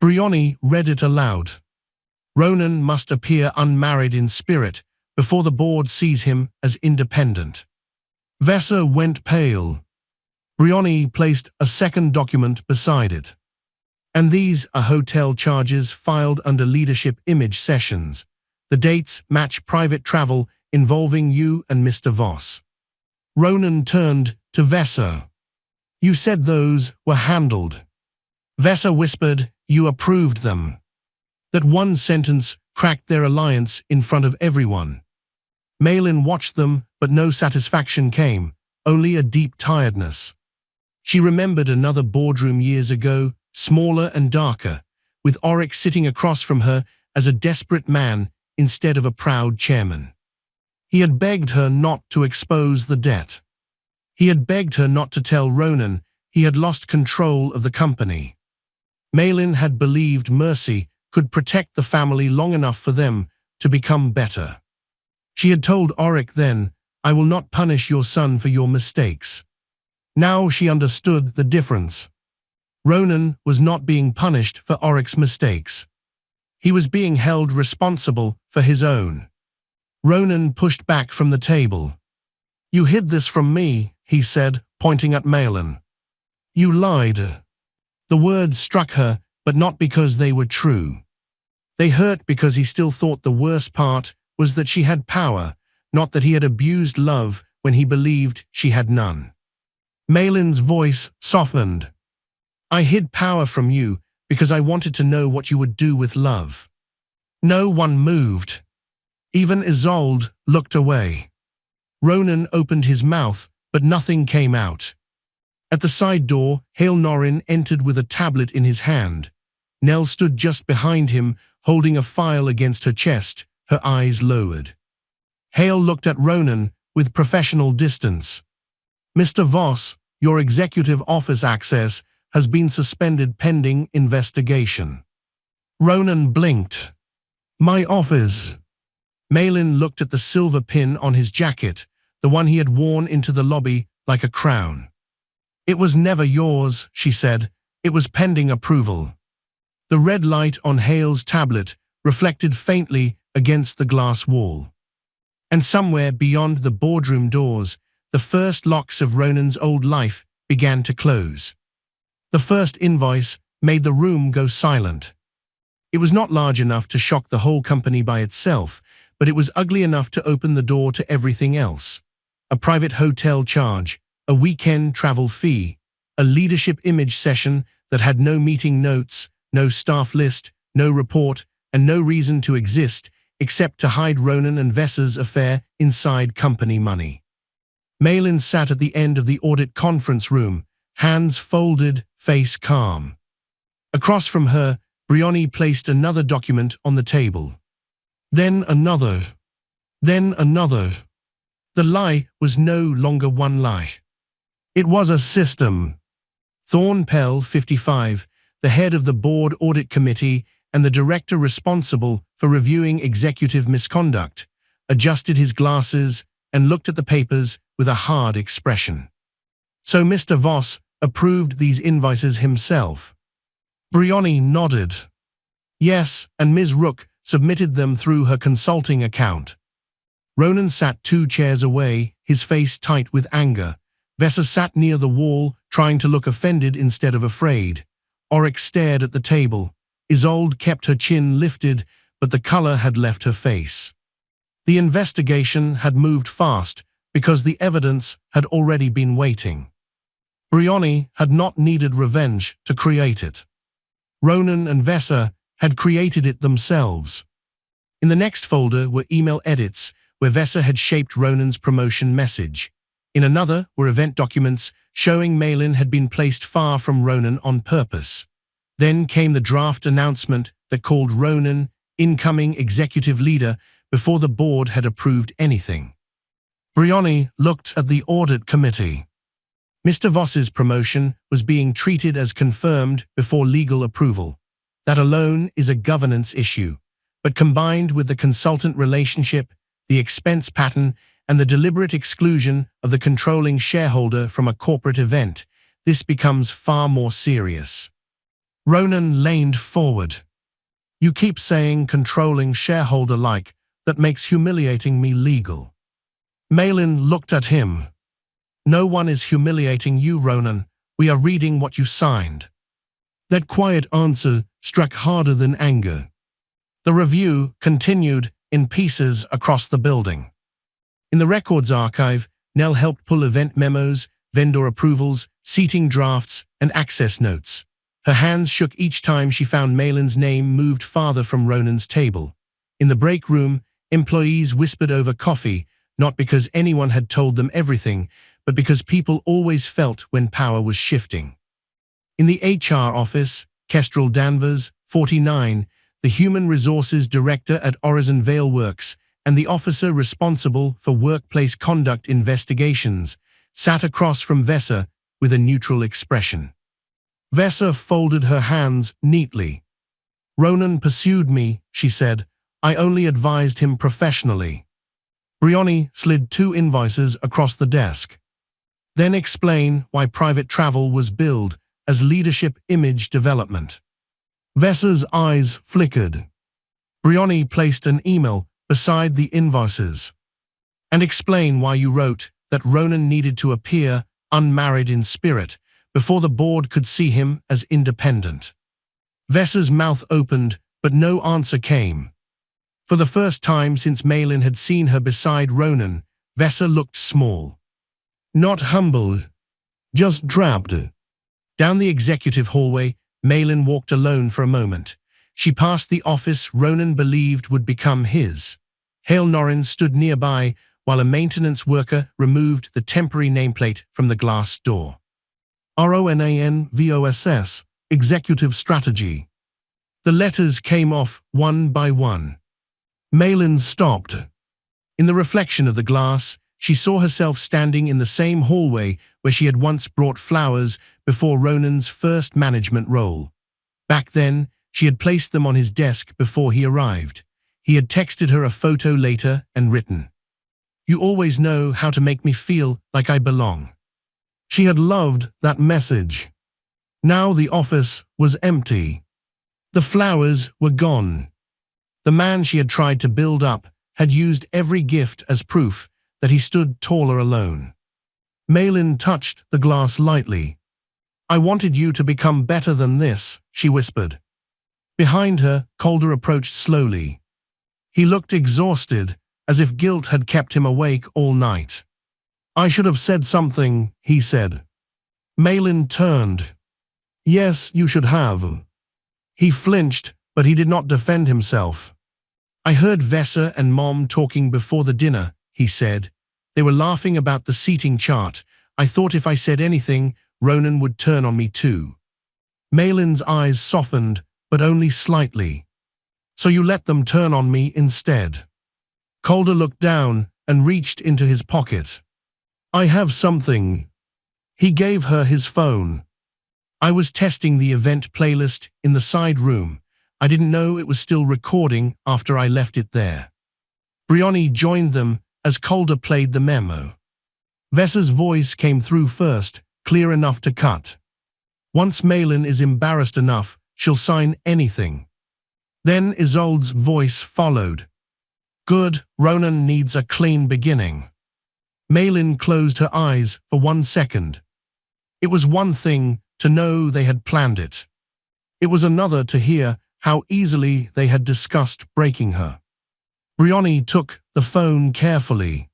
Speaker 1: Brioni read it aloud. "Ronan must appear unmarried in spirit before the board sees him as independent." Vesa went pale. Brioni placed a second document beside it. "And these are hotel charges filed under leadership image sessions. The dates match private travel involving you and Mr. Voss." Ronan turned to Vesa. "You said those were handled." Vesa whispered, "You approved them." That one sentence cracked their alliance in front of everyone. Malin watched them, but no satisfaction came, only a deep tiredness. She remembered another boardroom years ago, smaller and darker, with Auric sitting across from her as a desperate man instead of a proud chairman. He had begged her not to expose the debt. He had begged her not to tell Ronan he had lost control of the company. Malin had believed mercy could protect the family long enough for them to become better. She had told Auric then, "I will not punish your son for your mistakes." Now she understood the difference. Ronan was not being punished for Auric's mistakes. He was being held responsible for his own. Ronan pushed back from the table. "You hid this from me," he said, pointing at Malin. "You lied." The words struck her, but not because they were true. They hurt because he still thought the worst part was that she had power, not that he had abused love when he believed she had none. Malin's voice softened. "I hid power from you because I wanted to know what you would do with love." No one moved. Even Isolde looked away. Ronan opened his mouth, but nothing came out. At the side door, Hale Norrin entered with a tablet in his hand. Nell stood just behind him, holding a file against her chest, her eyes lowered. Hale looked at Ronan with professional distance. Mr. Voss, your executive office access has been suspended pending investigation. Ronan blinked. My office. Malin looked at the silver pin on his jacket, the one he had worn into the lobby like a crown. It was never yours, she said. It was pending approval. The red light on Hale's tablet reflected faintly against the glass wall. And somewhere beyond the boardroom doors, the first locks of Ronan's old life began to close. The first invoice made the room go silent. It was not large enough to shock the whole company by itself, but it was ugly enough to open the door to everything else. A private hotel charge, a weekend travel fee, a leadership image session that had no meeting notes, no staff list, no report, and no reason to exist except to hide Ronan and Vessa's affair inside company money. Malin sat at the end of the audit conference room, hands folded, face calm. Across from her, Brioni placed another document on the table. Then another. Then another. The lie was no longer one lie. It was a system. Thorne Pell, 55, the head of the board audit committee and the director responsible for reviewing executive misconduct, adjusted his glasses and looked at the papers with a hard expression. So Mr. Voss approved these invoices himself. Brioni nodded. Yes, and Ms. Rook submitted them through her consulting account. Ronan sat 2 chairs away, his face tight with anger. Vessa sat near the wall, trying to look offended instead of afraid. Oryx stared at the table. Isolde kept her chin lifted, but the color had left her face. The investigation had moved fast because the evidence had already been waiting. Brioni had not needed revenge to create it. Ronan and Vessa had created it themselves. In the next folder were email edits where Vessa had shaped Ronan's promotion message. In another were event documents showing Malin had been placed far from Ronan on purpose. Then came the draft announcement that called Ronan incoming executive leader before the board had approved anything. Brioni looked at the audit committee. Mr. Voss's promotion was being treated as confirmed before legal approval. That alone is a governance issue, but combined with the consultant relationship, the expense pattern, and the deliberate exclusion of the controlling shareholder from a corporate event, this becomes far more serious. Ronan leaned forward. You keep saying controlling shareholder-like. That makes humiliating me legal. Malin looked at him. No one is humiliating you, Ronan. We are reading what you signed. That quiet answer struck harder than anger. The review continued in pieces across the building. In the records archive, Nell helped pull event memos, vendor approvals, seating drafts, and access notes. Her hands shook each time she found Malin's name moved farther from Ronan's table. In the break room, employees whispered over coffee, not because anyone had told them everything, but because people always felt when power was shifting. In the HR office, Kestrel Danvers, 49, the Human Resources Director at Horizon Vale Works, and the officer responsible for workplace conduct investigations, sat across from Vessa with a neutral expression. Vessa folded her hands neatly. Ronan pursued me, she said. I only advised him professionally. Brioni slid 2 invoices across the desk. Then explain why private travel was billed as leadership image development. Vessa's eyes flickered. Brioni placed an email beside the invoices. And explain why you wrote that Ronan needed to appear unmarried in spirit before the board could see him as independent. Vessa's mouth opened, but no answer came. For the first time since Malin had seen her beside Ronan, Vessa looked small. Not humble, just drabbled. Down the executive hallway, Malin walked alone for a moment. She passed the office Ronan believed would become his. Hale Norrin stood nearby while a maintenance worker removed the temporary nameplate from the glass door. RONANVOSS, Executive Strategy. The letters came off one by one. Malin stopped. In the reflection of the glass, she saw herself standing in the same hallway where she had once brought flowers before Ronan's first management role. Back then, she had placed them on his desk before he arrived. He had texted her a photo later and written, "You always know how to make me feel like I belong." She had loved that message. Now the office was empty. The flowers were gone. The man she had tried to build up had used every gift as proof that he stood taller alone. Malin touched the glass lightly. "I wanted you to become better than this," she whispered. Behind her, Calder approached slowly. He looked exhausted, as if guilt had kept him awake all night. "I should have said something," he said. Malin turned. "Yes, you should have." He flinched, but he did not defend himself. "I heard Vesa and Mom talking before the dinner," he said. "They were laughing about the seating chart. I thought if I said anything, Ronan would turn on me too." Malin's eyes softened, but only slightly. "So you let them turn on me instead?" Calder looked down and reached into his pocket. "I have something." He gave her his phone. "I was testing the event playlist in the side room. I didn't know it was still recording after I left it there." Brioni joined them as Calder played the memo. Vesa's voice came through first, clear enough to cut. "Once Malin is embarrassed enough, she'll sign anything." Then Isolde's voice followed. "Good, Ronan needs a clean beginning." Malin closed her eyes for 1 second. It was one thing to know they had planned it. It was another to hear how easily they had discussed breaking her. Brioni took the phone carefully.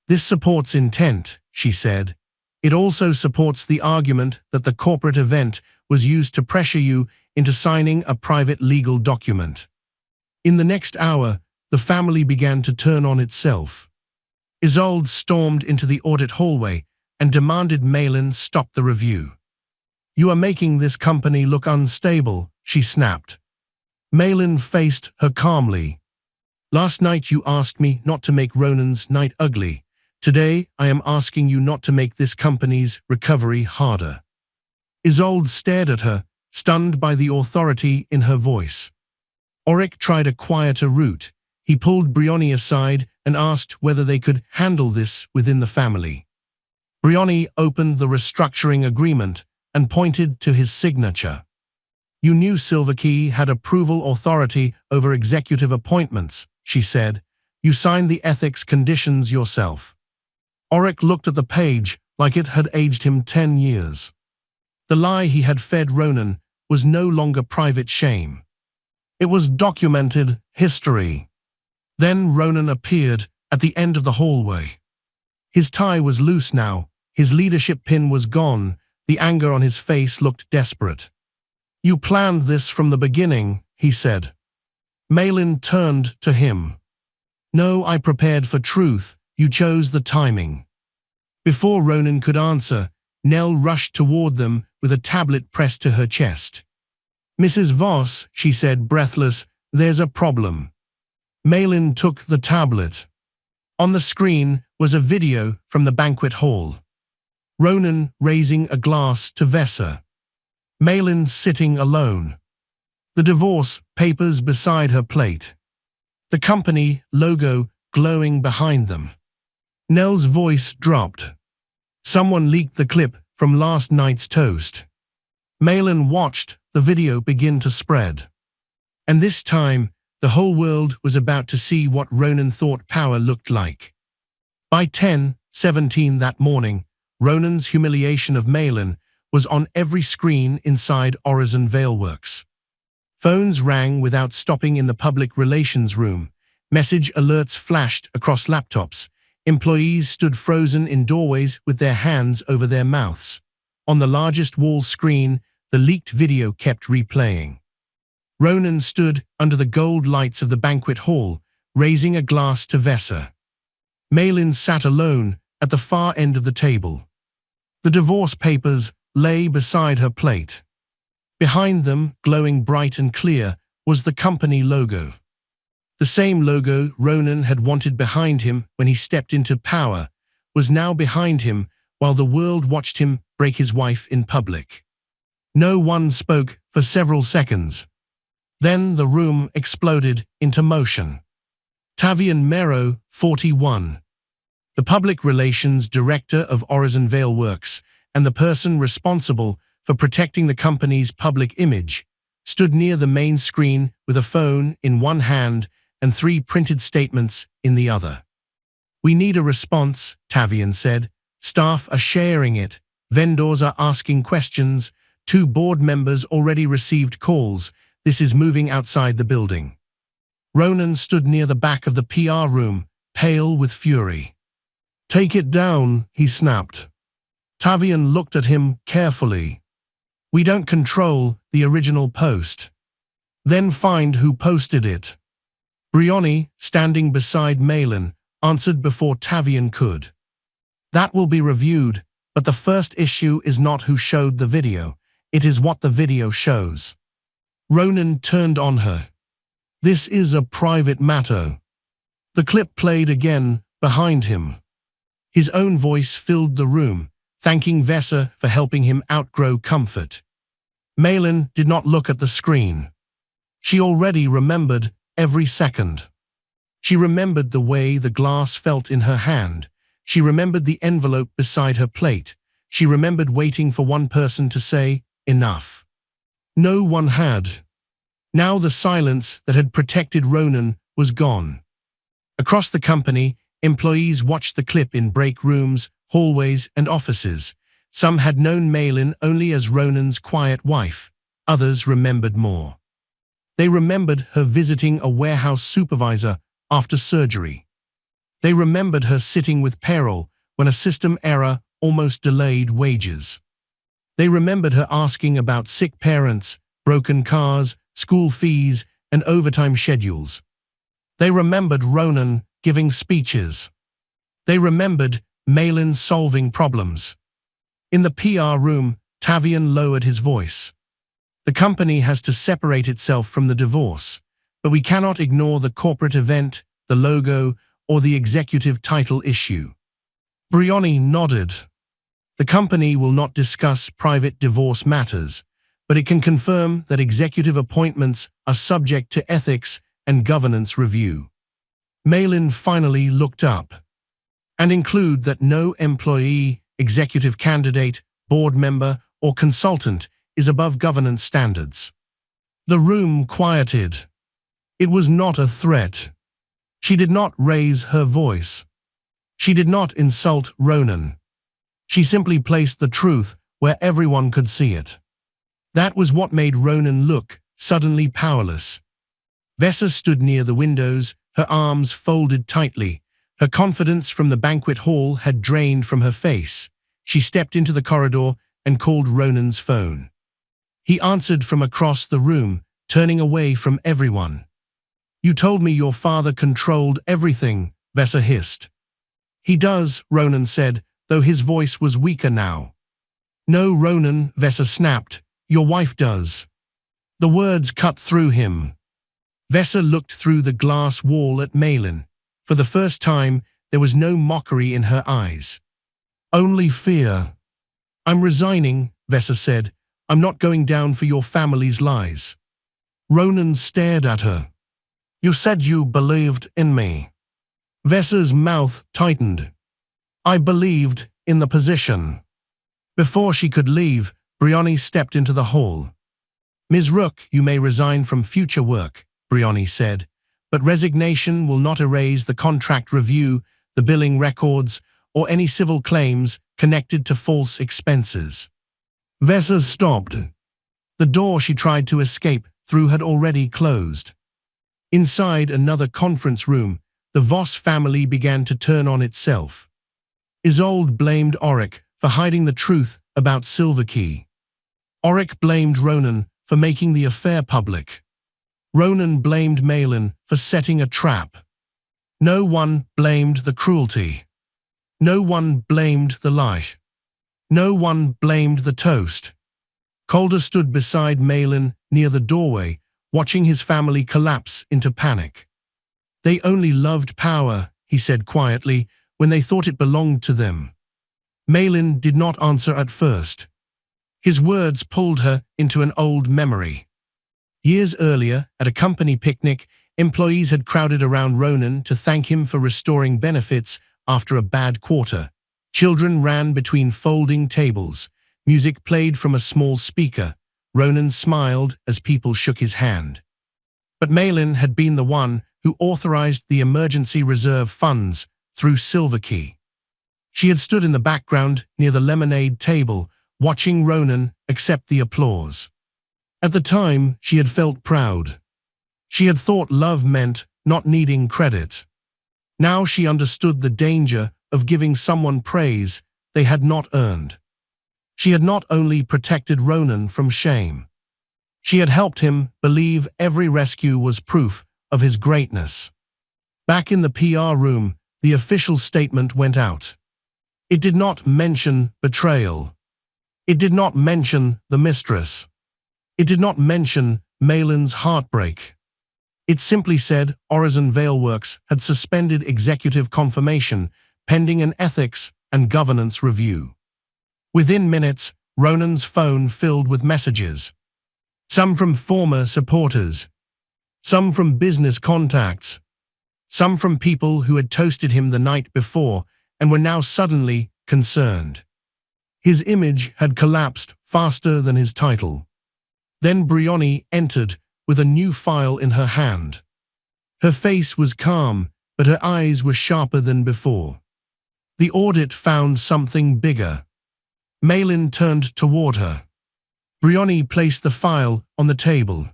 Speaker 1: "This supports intent," she said. "It also supports the argument that the corporate event was used to pressure you into signing a private legal document." In the next hour, the family began to turn on itself. Isolde stormed into the audit hallway and demanded Malin stop the review. "You are making this company look unstable," she snapped. Malin faced her calmly. "Last night you asked me not to make Ronan's night ugly. Today I am asking you not to make this company's recovery harder." Isolde stared at her, stunned by the authority in her voice. Auric tried a quieter route. He pulled Brioni aside and asked whether they could handle this within the family. Brioni opened the restructuring agreement and pointed to his signature. "You knew Silverkey had approval authority over executive appointments," she said. "You signed the ethics conditions yourself." Auric looked at the page like it had aged him 10 years. The lie he had fed Ronan was no longer private shame. It was documented history. Then Ronan appeared at the end of the hallway. His tie was loose now, his leadership pin was gone, the anger on his face looked desperate. "You planned this from the beginning," he said. Malin turned to him. "No, I prepared for truth. You chose the timing." Before Ronan could answer, Nell rushed toward them with a tablet pressed to her chest. "Mrs. Voss," she said, breathless, "there's a problem." Malin took the tablet. On the screen was a video from the banquet hall. Ronan raising a glass to Vesa. Malin sitting alone. The divorce papers beside her plate. The company logo glowing behind them. Nell's voice dropped. Someone leaked the clip from last night's toast. Malin watched the video begin to spread. And this time, the whole world was about to see what Ronan thought power looked like. By 10:17 that morning, Ronan's humiliation of Malin was on every screen inside Horizon Veilworks. Phones rang without stopping in the public relations room. Message alerts flashed across laptops. Employees stood frozen in doorways with their hands over their mouths. On the largest wall screen, the leaked video kept replaying. Ronan stood under the gold lights of the banquet hall, raising a glass to Vesa. Malin sat alone at the far end of the table. The divorce papers lay beside her plate. Behind them, glowing bright and clear, was the company logo. The same logo Ronan had wanted behind him when he stepped into power, was now behind him while the world watched him break his wife in public. No one spoke for several seconds. Then the room exploded into motion. Tavian Mero, 41, the public relations director of Horizon Vale Works and the person responsible for protecting the company's public image, stood near the main screen with a phone in one hand and 3 printed statements in the other. "We need a response," Tavian said. "Staff are sharing it. Vendors are asking questions. 2 board members already received calls. This is moving outside the building." Ronan stood near the back of the PR room, pale with fury. "Take it down," he snapped. Tavian looked at him carefully. "We don't control the original post." "Then find who posted it." Brioni, standing beside Malin, answered before Tavian could. "That will be reviewed, but the first issue is not who showed the video. It is what the video shows." Ronan turned on her. "This is a private matter." The clip played again behind him. His own voice filled the room, thanking Vesa for helping him outgrow comfort. Malin did not look at the screen. She already remembered every second. She remembered the way the glass felt in her hand. She remembered the envelope beside her plate. She remembered waiting for one person to say, "Enough." No one had. Now the silence that had protected Ronan was gone. Across the company, employees watched the clip in break rooms, hallways, and offices. Some had known Malin only as Ronan's quiet wife. Others remembered more. They remembered her visiting a warehouse supervisor after surgery. They remembered her sitting with payroll when a system error almost delayed wages. They remembered her asking about sick parents, broken cars, school fees, and overtime schedules. They remembered Ronan giving speeches. They remembered Malin solving problems. In the PR room, Tavian lowered his voice. "The company has to separate itself from the divorce, but we cannot ignore the corporate event, the logo, or the executive title issue." Brioni nodded. "The company will not discuss private divorce matters, but it can confirm that executive appointments are subject to ethics and governance review." Malin finally looked up. "And include that no employee, executive candidate, board member, or consultant is above governance standards." The room quieted. It was not a threat. She did not raise her voice. She did not insult Ronan. She simply placed the truth where everyone could see it. That was what made Ronan look suddenly powerless. Vesa stood near the windows, her arms folded tightly. Her confidence from the banquet hall had drained from her face. She stepped into the corridor and called Ronan's phone. He answered from across the room, turning away from everyone. "You told me your father controlled everything," Vesa hissed. "He does," Ronan said, though his voice was weaker now. "No, Ronan," Vesa snapped. "Your wife does." The words cut through him. Vesa looked through the glass wall at Malin. For the first time, there was no mockery in her eyes. Only fear. "I'm resigning," Vesa said. "I'm not going down for your family's lies." Ronan stared at her. "You said you believed in me." Vesa's mouth tightened. "I believed in the position." Before she could leave, Brioni stepped into the hall. "Ms. Rook, you may resign from future work," Brioni said, "but resignation will not erase the contract review, the billing records, or any civil claims connected to false expenses." Vesa stopped. The door she tried to escape through had already closed. Inside another conference room, the Voss family began to turn on itself. Isolde blamed Auric for hiding the truth about Silver Key. Auric blamed Ronan for making the affair public. Ronan blamed Malin for setting a trap. No one blamed the cruelty. No one blamed the light. No one blamed the toast. Calder stood beside Malin near the doorway, watching his family collapse into panic. "They only loved power," he said quietly. when they thought it belonged to them. Malin did not answer at first. His words pulled her into an old memory. Years earlier, at a company picnic, employees had crowded around Ronan to thank him for restoring benefits after a bad quarter. Children ran between folding tables. Music played from a small speaker. Ronan smiled as people shook his hand. But Malin had been the one who authorized the emergency reserve funds through Silverkey. She had stood in the background near the lemonade table, watching Ronan accept the applause. At the time, she had felt proud. She had thought love meant not needing credit. Now she understood the danger of giving someone praise they had not earned. She had not only protected Ronan from shame. She had helped him believe every rescue was proof of his greatness. Back in the PR room, the official statement went out. It did not mention betrayal. It did not mention the mistress. It did not mention Malin's heartbreak. It simply said Horizon Veilworks had suspended executive confirmation pending an ethics and governance review. Within minutes, Ronan's phone filled with messages. Some from former supporters. Some from business contacts. Some from people who had toasted him the night before and were now suddenly concerned. His image had collapsed faster than his title. Then Brioni entered with a new file in her hand. Her face was calm, but her eyes were sharper than before. The audit found something bigger. Malin turned toward her. Brioni placed the file on the table.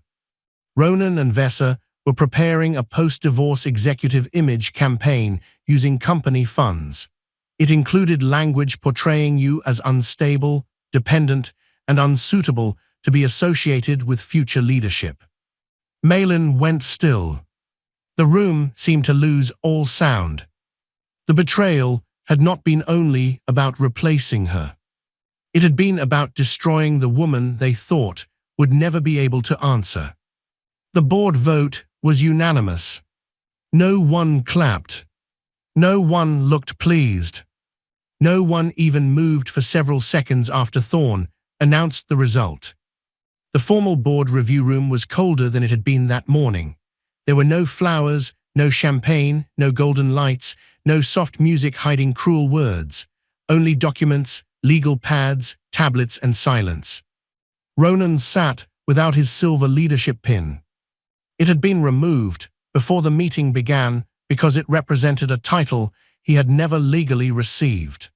Speaker 1: Ronan and Vesa were preparing a post-divorce executive image campaign using company funds. It included language portraying you as unstable, dependent, and unsuitable to be associated with future leadership. Malin went still. The room seemed to lose all sound. The betrayal had not been only about replacing her. It had been about destroying the woman they thought would never be able to answer. The board vote was unanimous. No one clapped. No one looked pleased. No one even moved for several seconds after Thorne announced the result. The formal board review room was colder than it had been that morning. There were no flowers, no champagne, no golden lights, no soft music hiding cruel words. Only documents, legal pads, tablets, and silence. Ronan sat without his silver leadership pin. It had been removed before the meeting began because it represented a title he had never legally received.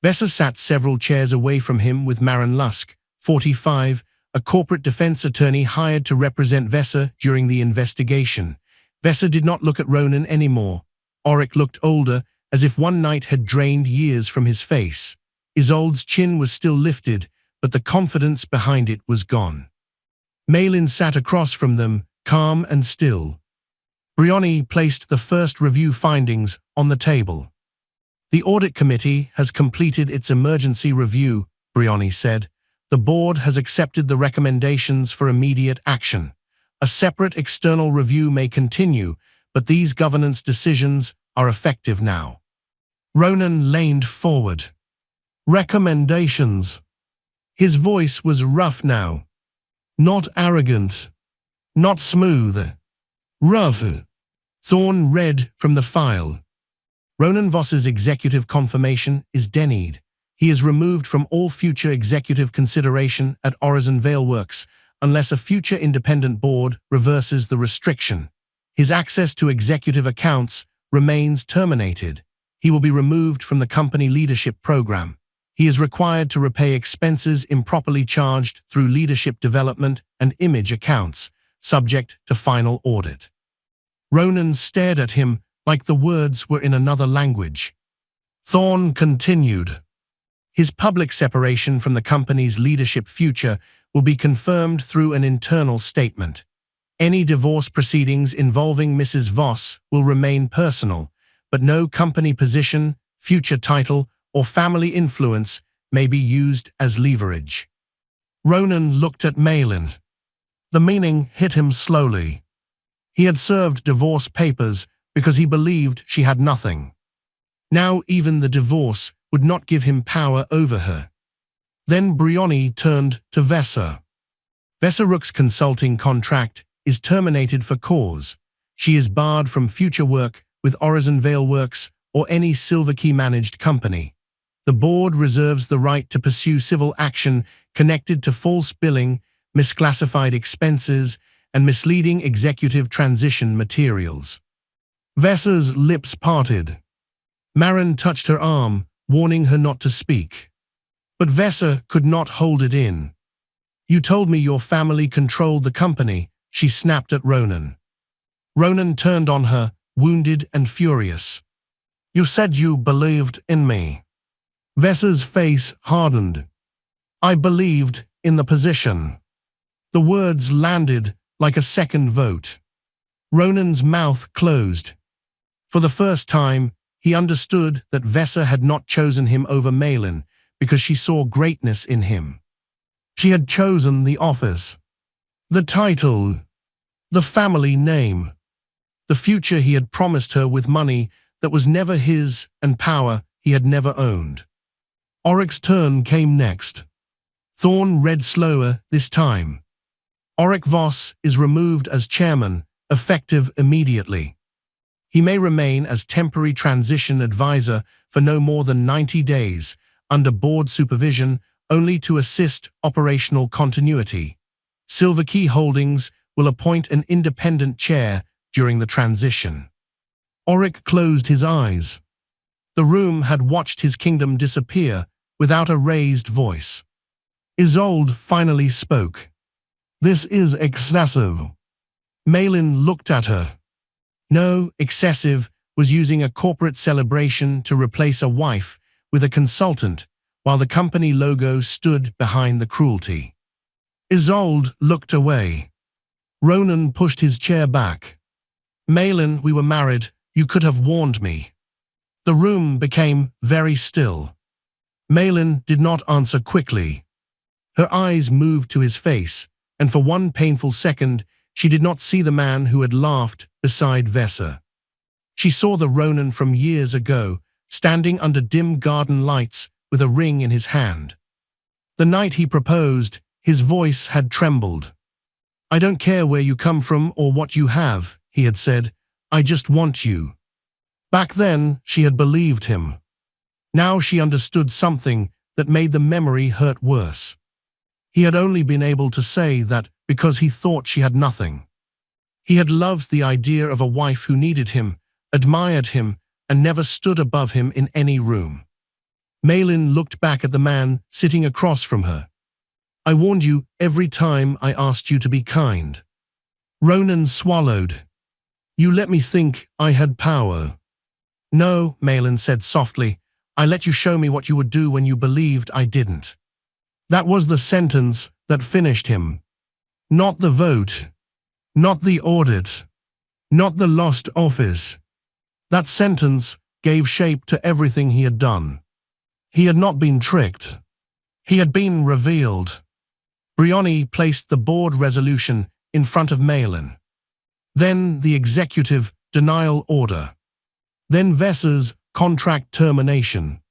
Speaker 1: Vesa sat several chairs away from him with Marin Lusk, 45, a corporate defense attorney hired to represent Vesa during the investigation. Vesa did not look at Ronan anymore. Auric looked older, as if one night had drained years from his face. Isolde's chin was still lifted, but the confidence behind it was gone. Malin sat across from them, calm and still. Brioni placed the first review findings on the table. The audit committee has completed its emergency review, Brioni said. The board has accepted the recommendations for immediate action. A separate external review may continue, but these governance decisions are effective now. Ronan leaned forward. Recommendations. His voice was rough now. Not arrogant. Not smooth. Rough. Thorne read from the file. Ronan Voss's executive confirmation is denied. He is removed from all future executive consideration at Horizon Veilworks unless a future independent board reverses the restriction. His access to executive accounts remains terminated. He will be removed from the company leadership program. He is required to repay expenses improperly charged through leadership development and image accounts, subject to final audit. Ronan stared at him like the words were in another language. Thorne continued. His public separation from the company's leadership future will be confirmed through an internal statement. Any divorce proceedings involving Mrs. Voss will remain personal, but no company position, future title, or family influence may be used as leverage. Ronan looked at Malin. The meaning hit him slowly. He had served divorce papers because he believed she had nothing. Now even the divorce would not give him power over her. Then Brioni turned to Vesa. Veseruk's consulting contract is terminated for cause. She is barred from future work with Horizon Vale Works or any Silver Key-managed company. The board reserves the right to pursue civil action connected to false billing, misclassified expenses, and misleading executive transition materials. Vesa's lips parted. Marin touched her arm, warning her not to speak. But Vesa could not hold it in. "You told me your family controlled the company," she snapped at Ronan. Ronan turned on her, wounded and furious. "You said you believed in me." Vesa's face hardened. "I believed in the position." The words landed like a second vote. Ronan's mouth closed. For the first time, he understood that Vesa had not chosen him over Malin because she saw greatness in him. She had chosen the office, the title, the family name, the future he had promised her with money that was never his and power he had never owned. Oric's turn came next. Thorn read slower this time. Oric Voss is removed as chairman, effective immediately. He may remain as temporary transition advisor for no more than 90 days, under board supervision, only to assist operational continuity. Silver Key Holdings will appoint an independent chair during the transition. Oric closed his eyes. The room had watched his kingdom disappear without a raised voice. Isolde finally spoke. "This is excessive." Malin looked at her. No, excessive was using a corporate celebration to replace a wife with a consultant, while the company logo stood behind the cruelty. Isolde looked away. Ronan pushed his chair back. "Malin, we were married. You could have warned me." The room became very still. Malin did not answer quickly. Her eyes moved to his face, and for one painful second, she did not see the man who had laughed beside Vesa. She saw the Ronan from years ago, standing under dim garden lights with a ring in his hand. The night he proposed, his voice had trembled. "I don't care where you come from or what you have," he had said. "I just want you." Back then, she had believed him. Now she understood something that made the memory hurt worse. He had only been able to say that because he thought she had nothing. He had loved the idea of a wife who needed him, admired him, and never stood above him in any room. Malin looked back at the man sitting across from her. "I warned you every time I asked you to be kind." Ronan swallowed. "You let me think I had power." "No," Malin said softly. "I let you show me what you would do when you believed I didn't." That was the sentence that finished him. Not the vote. Not the audit. Not the lost office. That sentence gave shape to everything he had done. He had not been tricked. He had been revealed. Brioni placed the board resolution in front of Malin. Then the executive denial order. Then Vesa's contract termination.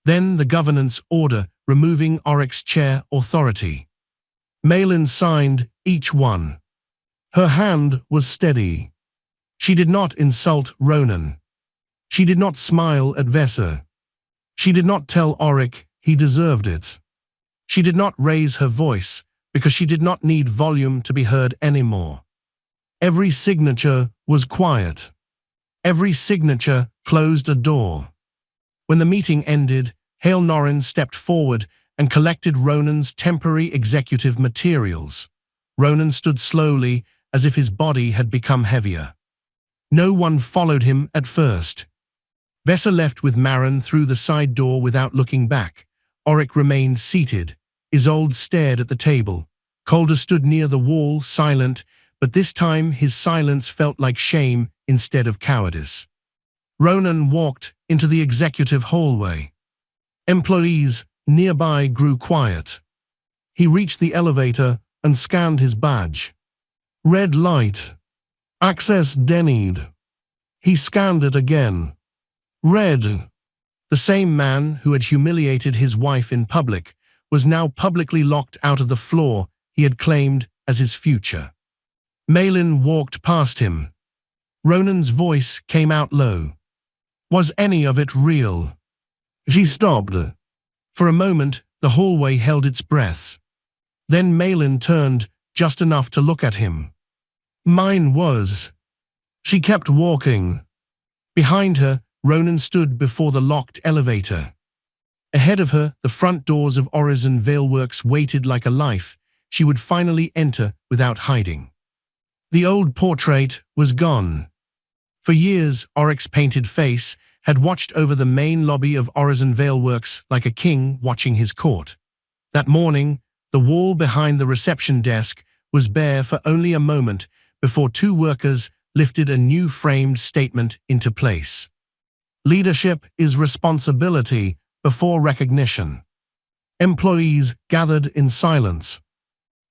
Speaker 1: Then the governance order removing Oric's chair authority. Malin signed each one. Her hand was steady. She did not insult Ronan. She did not smile at Vesa. She did not tell Oric he deserved it. She did not raise her voice because she did not need volume to be heard anymore. Every signature was quiet. Every signature closed a door. When the meeting ended, Hale Norrin stepped forward and collected Ronan's temporary executive materials. Ronan stood slowly, as if his body had become heavier. No one followed him at first. Vesa left with Marin through the side door without looking back. Oric remained seated. Isolde stared at the table. Calder stood near the wall, silent, but this time his silence felt like shame instead of cowardice. Ronan walked into the executive hallway. Employees nearby grew quiet. He reached the elevator and scanned his badge. Red light. Access denied. He scanned it again. Red. The same man who had humiliated his wife in public was now publicly locked out of the floor he had claimed as his future. Malin walked past him. Ronan's voice came out low. Was any of it real? She stopped. For a moment, the hallway held its breath. Then Malin turned just enough to look at him. Mine was. She kept walking. Behind her, Ronan stood before the locked elevator. Ahead of her, the front doors of Horizon Veilworks waited like a life she would finally enter without hiding. The old portrait was gone. For years, Oryx's painted face had watched over the main lobby of Horizon Veilworks like a king watching his court. That morning, the wall behind the reception desk was bare for only a moment before two workers lifted a new framed statement into place. Leadership is responsibility before recognition. Employees gathered in silence.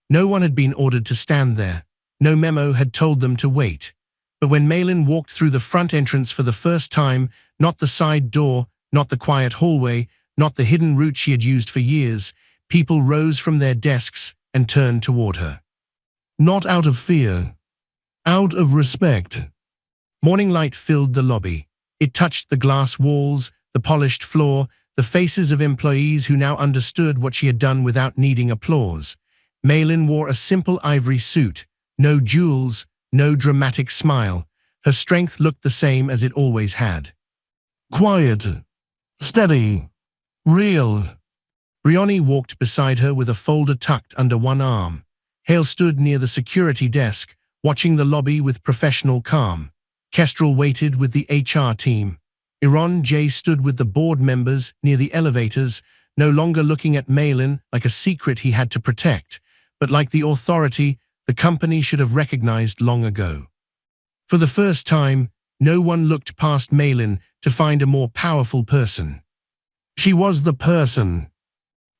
Speaker 1: No one had been ordered to stand there. No memo had told them to wait. But when Malin walked through the front entrance for the first time, not the side door, not the quiet hallway, not the hidden route she had used for years, people rose from their desks and turned toward her. Not out of fear, out of respect. Morning light filled the lobby. It touched the glass walls, the polished floor, the faces of employees who now understood what she had done without needing applause. Malin wore a simple ivory suit, no jewels, no dramatic smile. Her strength looked the same as it always had. Quiet, steady, real. Brioni walked beside her with a folder tucked under one arm. Hale stood near the security desk, watching the lobby with professional calm. Kestrel waited with the HR team. Iron J stood with the board members near the elevators, no longer looking at Malin like a secret he had to protect, but like the authority the company should have recognized long ago. For the first time, no one looked past Malin to find a more powerful person. She was the person.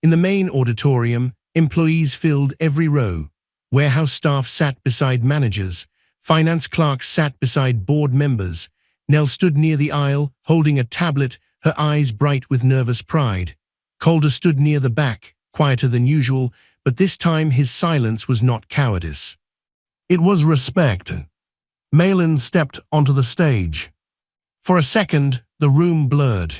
Speaker 1: In the main auditorium, employees filled every row. Warehouse staff sat beside managers. Finance clerks sat beside board members. Nell stood near the aisle, holding a tablet, her eyes bright with nervous pride. Calder stood near the back, quieter than usual, but this time his silence was not cowardice. It was respect. Malin stepped onto the stage. For a second, the room blurred.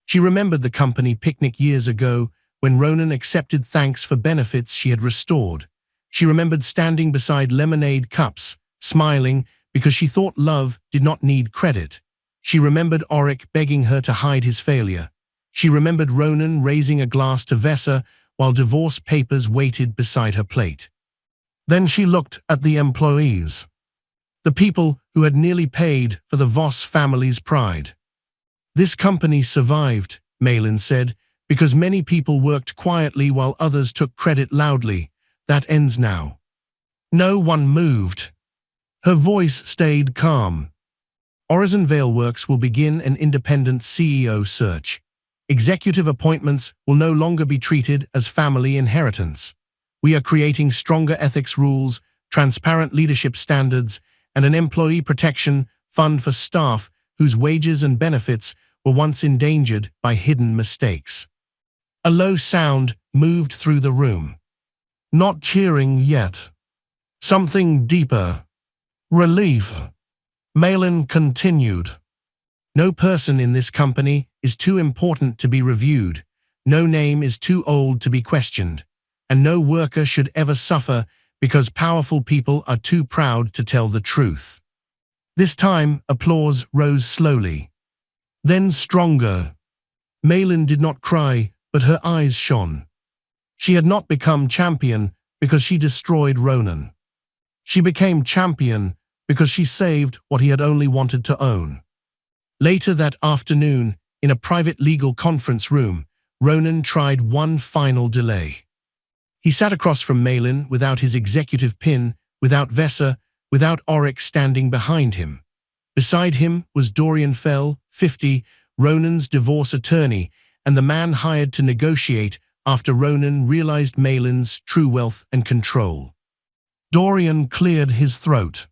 Speaker 1: She remembered the company picnic years ago when Ronan accepted thanks for benefits she had restored. She remembered standing beside lemonade cups, smiling because she thought love did not need credit. She remembered Oryx begging her to hide his failure. She remembered Ronan raising a glass to Vesa while divorce papers waited beside her plate. Then she looked at the employees. The people who had nearly paid for the Voss family's pride. This company survived, Malin said, because many people worked quietly while others took credit loudly. That ends now. No one moved. Her voice stayed calm. Horizon Veilworks will begin an independent CEO search. Executive appointments will no longer be treated as family inheritance. We are creating stronger ethics rules, transparent leadership standards, and an employee protection fund for staff whose wages and benefits were once endangered by hidden mistakes. A low sound moved through the room. Not cheering yet. Something deeper. Relief. Malin continued. No person in this company is too important to be reviewed. No name is too old to be questioned. And no worker should ever suffer because powerful people are too proud to tell the truth. This time, applause rose slowly. Then stronger. Malin did not cry, but her eyes shone. She had not become champion because she destroyed Ronan. She became champion because she saved what he had only wanted to own. Later that afternoon, in a private legal conference room, Ronan tried one final delay. He sat across from Malin without his executive pin, without Vesa, without Oryx standing behind him. Beside him was Dorian Fell, 50, Ronan's divorce attorney, and the man hired to negotiate after Ronan realized Malin's true wealth and control. Dorian cleared his throat.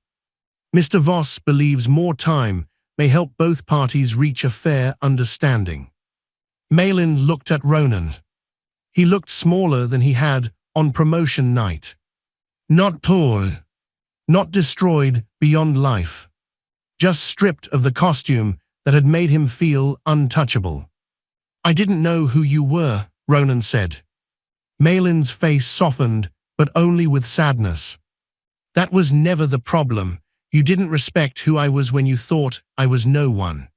Speaker 1: Mr. Voss believes more time may help both parties reach a fair understanding. Malin looked at Ronan. He looked smaller than he had on promotion night. Not poor, not destroyed beyond life, just stripped of the costume that had made him feel untouchable. I didn't know who you were, Ronan said. Malin's face softened, but only with sadness. That was never the problem. You didn't respect who I was when you thought I was no one.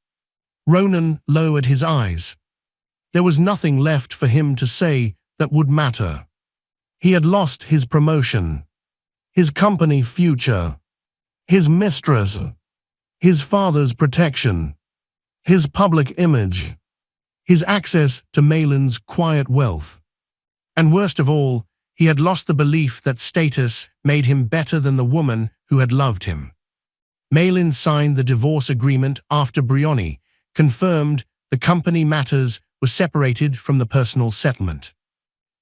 Speaker 1: Ronan lowered his eyes. There was nothing left for him to say that would matter. He had lost his promotion, his company future, his mistress, his father's protection, his public image, his access to Malin's quiet wealth. And worst of all, he had lost the belief that status made him better than the woman who had loved him. Malin signed the divorce agreement after Brioni confirmed the company matters were separated from the personal settlement.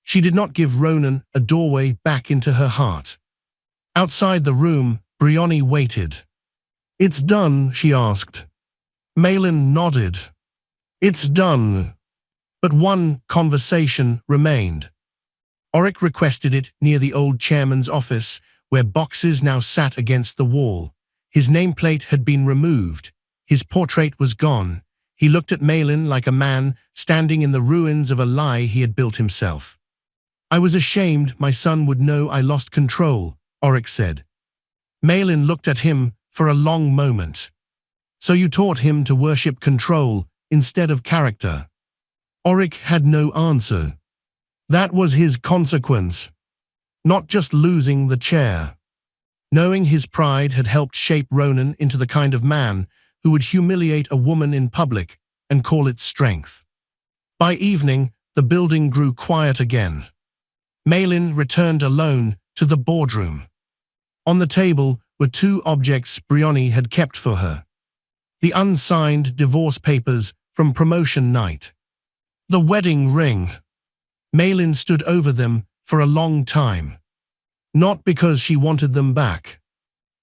Speaker 1: She did not give Ronan a doorway back into her heart. Outside the room, Brioni waited. "It's done?" she asked. Malin nodded. "It's done." But one conversation remained. Auric requested it near the old chairman's office, where boxes now sat against the wall. His nameplate had been removed. His portrait was gone. He looked at Malin like a man standing in the ruins of a lie he had built himself. "I was ashamed my son would know I lost control," Auric said. Malin looked at him for a long moment. "So you taught him to worship control instead of character?" Auric had no answer. That was his consequence. Not just losing the chair. Knowing his pride had helped shape Ronan into the kind of man who would humiliate a woman in public and call it strength. By evening, the building grew quiet again. Malin returned alone to the boardroom. On the table were two objects Brioni had kept for her. The unsigned divorce papers from promotion night. The wedding ring. Malin stood over them for a long time. Not because she wanted them back.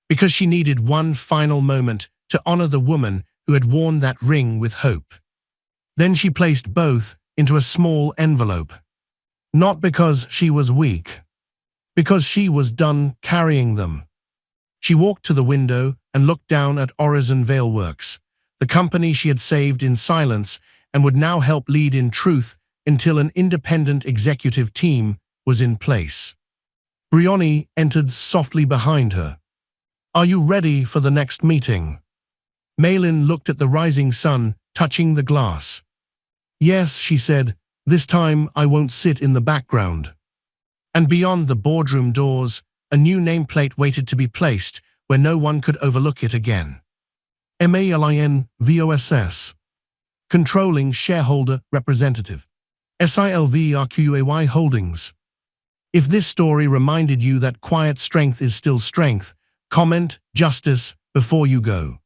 Speaker 1: Because she needed one final moment to honor the woman who had worn that ring with hope. Then she placed both into a small envelope. Not because she was weak. Because she was done carrying them. She walked to the window and looked down at Horizon Veil Works, the company she had saved in silence and would now help lead in truth until an independent executive team was in place. Brioni entered softly behind her. "Are you ready for the next meeting?" Malin looked at the rising sun, touching the glass. "Yes," she said, "this time I won't sit in the background." And beyond the boardroom doors, a new nameplate waited to be placed where no one could overlook it again. MALIN VOSS. Controlling Shareholder Representative. SILVRQAY Holdings. If this story reminded you that quiet strength is still strength, comment justice before you go.